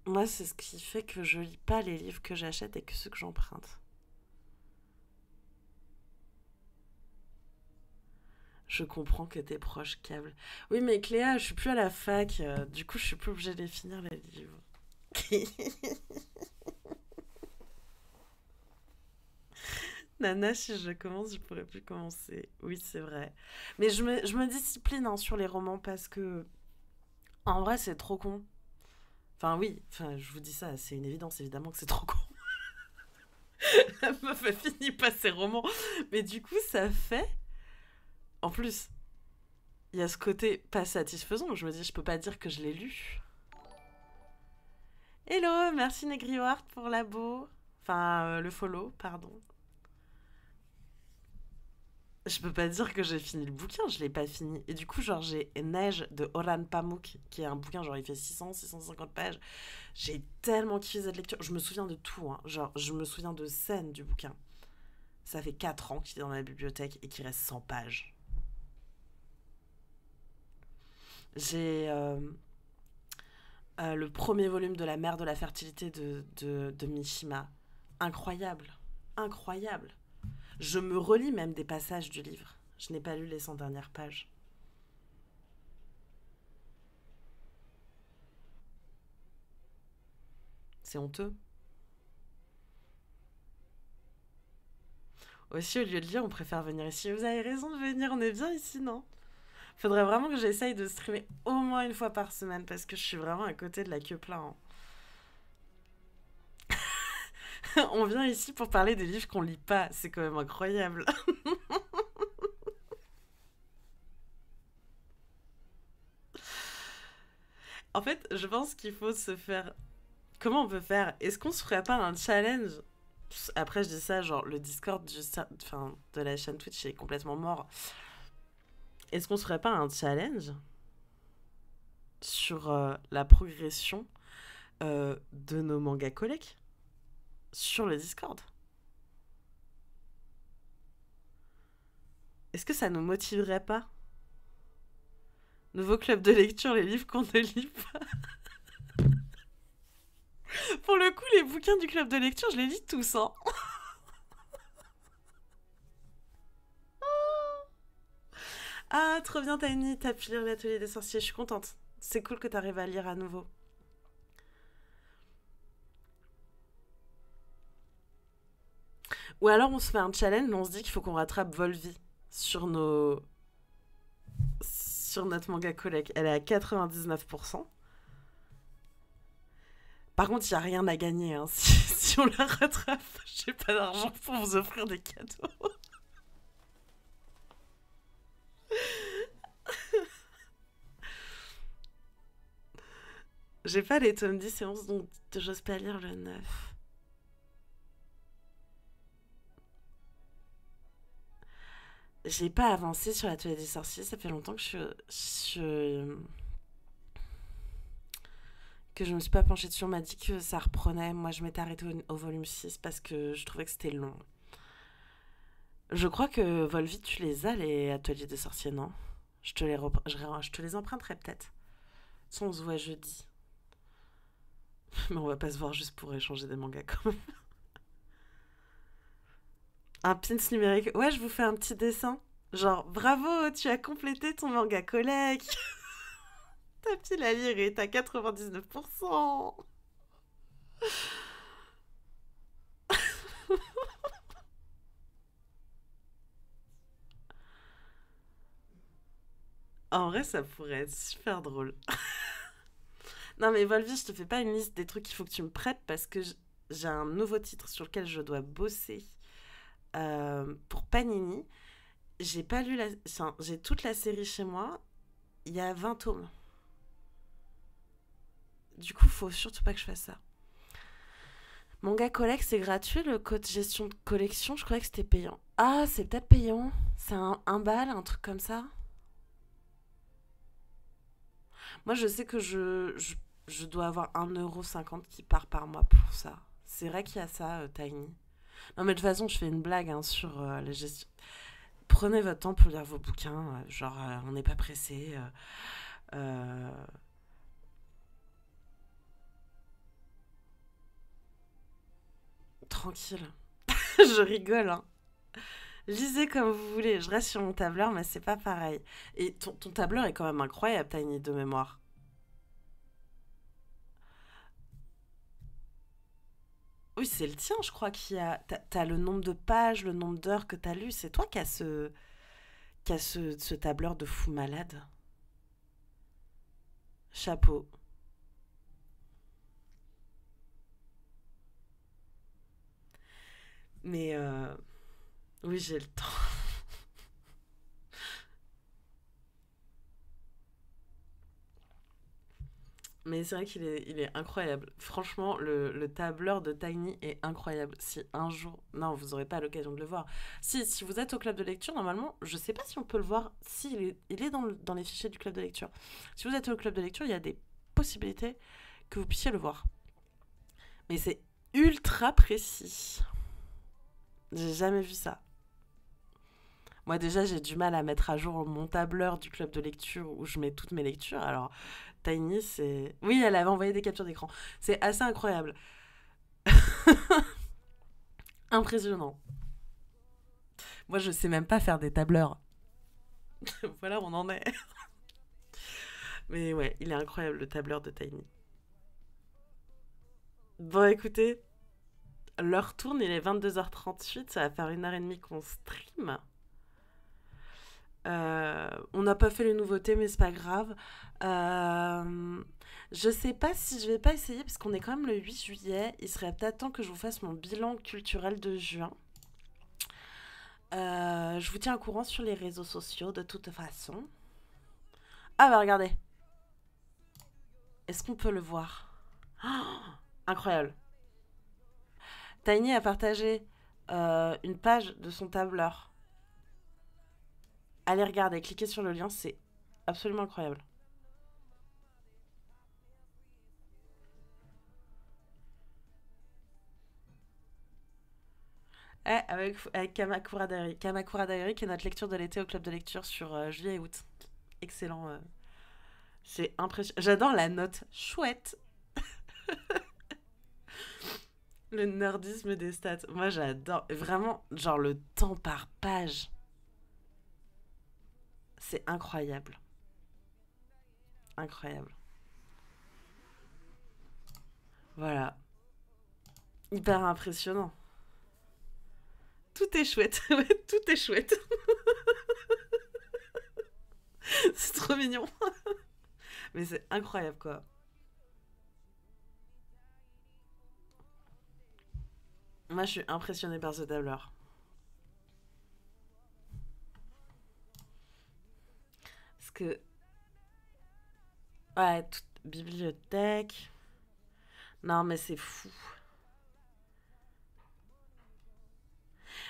Speaker 1: Moi, c'est ce qui fait que je lis pas les livres que j'achète et que ceux que j'emprunte. Je comprends que tes proches câblent. Oui, mais Cléa, je suis plus à la fac. Du coup, je suis plus obligée de les finir, les livres. Nana, si je commence, je pourrais plus commencer. Oui, c'est vrai. Mais je me discipline hein, sur les romans parce que, en vrai, c'est trop con. Enfin, oui, enfin, je vous dis ça, c'est une évidence, évidemment que c'est trop con. La meuf a fini pas ses romans. Mais du coup, ça fait. En plus, il y a ce côté pas satisfaisant où je me dis, je peux pas dire que je l'ai lu. Hello, merci Negriwart pour l'abo. Enfin, le follow, pardon. Je peux pas dire que j'ai fini le bouquin, je l'ai pas fini. Et du coup, genre, j'ai Neige de Orhan Pamuk, qui est un bouquin, genre, il fait 650 pages. J'ai tellement kiffé cette lecture. Je me souviens de tout, hein. Genre, je me souviens de scènes du bouquin. Ça fait 4 ans qu'il est dans la bibliothèque et qu'il reste 100 pages. J'ai le premier volume de La mère de la fertilité de Mishima. Incroyable. Incroyable. Je me relis même des passages du livre. Je n'ai pas lu les 100 dernières pages. C'est honteux. Aussi, au lieu de lire, on préfère venir ici. Vous avez raison de venir, on est bien ici, non? Faudrait vraiment que j'essaye de streamer au moins une fois par semaine parce que je suis vraiment à côté de la queue plein, hein. On vient ici pour parler des livres qu'on lit pas. C'est quand même incroyable. En fait, je pense qu'il faut se faire. Comment on peut faire? Est-ce qu'on se ferait pas un challenge? Après, je dis ça, genre, le Discord enfin, de la chaîne Twitch est complètement mort. Est-ce qu'on se ferait pas un challenge sur la progression de nos mangas collègues sur le Discord? Est-ce que ça nous motiverait pas? Nouveau club de lecture, les livres qu'on ne lit pas. Pour le coup, les bouquins du club de lecture, je les lis tous, hein. Ah, trop bien, Tiny, t'as pu lire l'atelier des sorciers, je suis contente. C'est cool que t'arrives à lire à nouveau. Ou alors on se fait un challenge, on se dit qu'il faut qu'on rattrape Volvi sur sur notre manga collègue. Elle est à 99%. Par contre, il n'y a rien à gagner hein, si on la rattrape. J'ai pas d'argent pour vous offrir des cadeaux. J'ai pas les tomes 10 et 11, donc j'ose pas lire le 9. J'ai pas avancé sur l'atelier des sorciers, ça fait longtemps que que je me suis pas penchée dessus. On m'a dit que ça reprenait. Moi, je m'étais arrêtée au volume 6 parce que je trouvais que c'était long. Je crois que Volvi, tu les as, les ateliers des sorciers, non? Je te les emprunterai peut-être. Si on se voit jeudi. Mais on va pas se voir juste pour échanger des mangas quand même. Un pins numérique. Ouais, je vous fais un petit dessin. Genre, bravo, tu as complété ton manga collègue. Ta pile à lire est à 99%. En vrai, ça pourrait être super drôle. Non, mais Volvi, je te fais pas une liste des trucs qu'il faut que tu me prêtes parce que j'ai un nouveau titre sur lequel je dois bosser pour Panini. J'ai pas lu la. Enfin, j'ai toute la série chez moi. Il y a 20 tomes. Du coup, faut surtout pas que je fasse ça. Manga Collect, c'est gratuit, le code gestion de collection. Je croyais que c'était payant. Ah, c'est peut-être payant. C'est un bal, un truc comme ça. Moi, je sais que je dois avoir 1,50 € qui part par mois pour ça. C'est vrai qu'il y a ça, Tiny. Non, mais de toute façon, je fais une blague hein, sur les gestions. Prenez votre temps pour lire vos bouquins. Genre, on n'est pas pressé. Euh, tranquille. Je rigole, hein. Lisez comme vous voulez. Je reste sur mon tableur, mais c'est pas pareil. Et ton tableur est quand même incroyable, Tiny, de mémoire. Oui, c'est le tien, je crois, qui a. T'as le nombre de pages, le nombre d'heures que t'as lu. C'est toi qui a ce tableur de fou malade. Chapeau. Mais oui, j'ai le temps. Mais c'est vrai qu'il est incroyable. Franchement, le tableur de Tiny est incroyable. Si un jour. Non, vous n'aurez pas l'occasion de le voir. Si vous êtes au club de lecture, normalement, je sais pas si on peut le voir. Si, il est dans les fichiers du club de lecture. Si vous êtes au club de lecture, il y a des possibilités que vous puissiez le voir. Mais c'est ultra précis. J'ai jamais vu ça. Moi, déjà, j'ai du mal à mettre à jour mon tableur du club de lecture où je mets toutes mes lectures. Alors, Tiny, c'est. Oui, elle avait envoyé des captures d'écran. C'est assez incroyable. Impressionnant. Moi, je sais même pas faire des tableurs. Voilà, on en est. Mais ouais, il est incroyable le tableur de Tiny. Bon, écoutez, l'heure tourne, il est 22h38. Ça va faire 1h30 qu'on stream. On n'a pas fait les nouveautés, mais c'est pas grave. Euh, je sais pas si je vais pas essayer, parce qu'on est quand même le 8 juillet. Il serait peut-être temps que je vous fasse mon bilan culturel de juin. Je vous tiens au courant sur les réseaux sociaux de toute façon. Ah bah regardez, est-ce qu'on peut le voir? Oh, incroyable. Tiny a partagé une page de son tableur. Allez regarder, cliquez sur le lien, c'est absolument incroyable. Avec Kamakura Diary. Kamakura Diary, qui est notre lecture de l'été au club de lecture sur juillet et août. Excellent. C'est impressionnant. J'adore la note. Chouette. Le nerdisme des stats. Moi, j'adore. Vraiment, genre le temps par page. C'est incroyable. Incroyable. Voilà. Hyper impressionnant. Tout est chouette. Ouais, tout est chouette. C'est trop mignon. Mais c'est incroyable, quoi. Moi, je suis impressionnée par ce tableur. Parce que, ouais, toute bibliothèque. Non, mais c'est fou.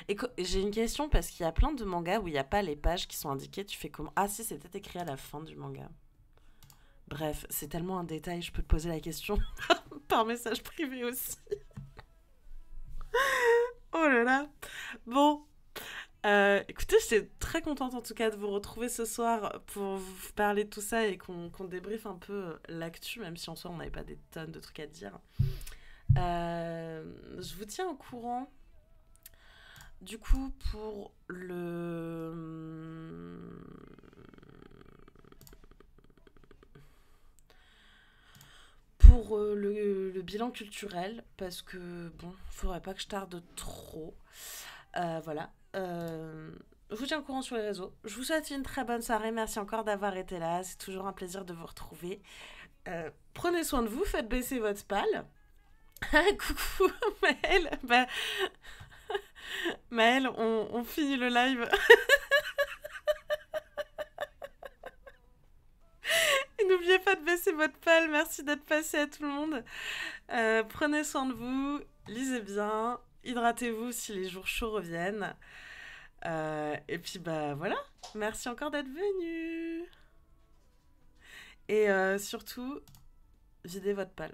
Speaker 1: Et j'ai une question parce qu'il y a plein de mangas où il n'y a pas les pages qui sont indiquées. Tu fais comment? Ah, si, c'est peut-être écrit à la fin du manga. Bref, c'est tellement un détail, je peux te poser la question par message privé aussi. Oh là là. Bon, écoutez, j'étais très contente en tout cas de vous retrouver ce soir pour vous parler de tout ça et qu'on débriefe un peu l'actu, même si en soi on n'avait pas des tonnes de trucs à dire. Je vous tiens au courant. Du coup, pour le pour le bilan culturel, parce que bon, faudrait pas que je tarde trop. Voilà. Je vous tiens au courant sur les réseaux. Je vous souhaite une très bonne soirée. Merci encore d'avoir été là. C'est toujours un plaisir de vous retrouver. Prenez soin de vous, faites baisser votre spal. Coucou Maëlle. Maëlle, on finit le live. Et n'oubliez pas de baisser votre pal. Merci d'être passé à tout le monde. Prenez soin de vous. Lisez bien. Hydratez-vous si les jours chauds reviennent. Et puis voilà. Merci encore d'être venu. Et surtout, videz votre pal.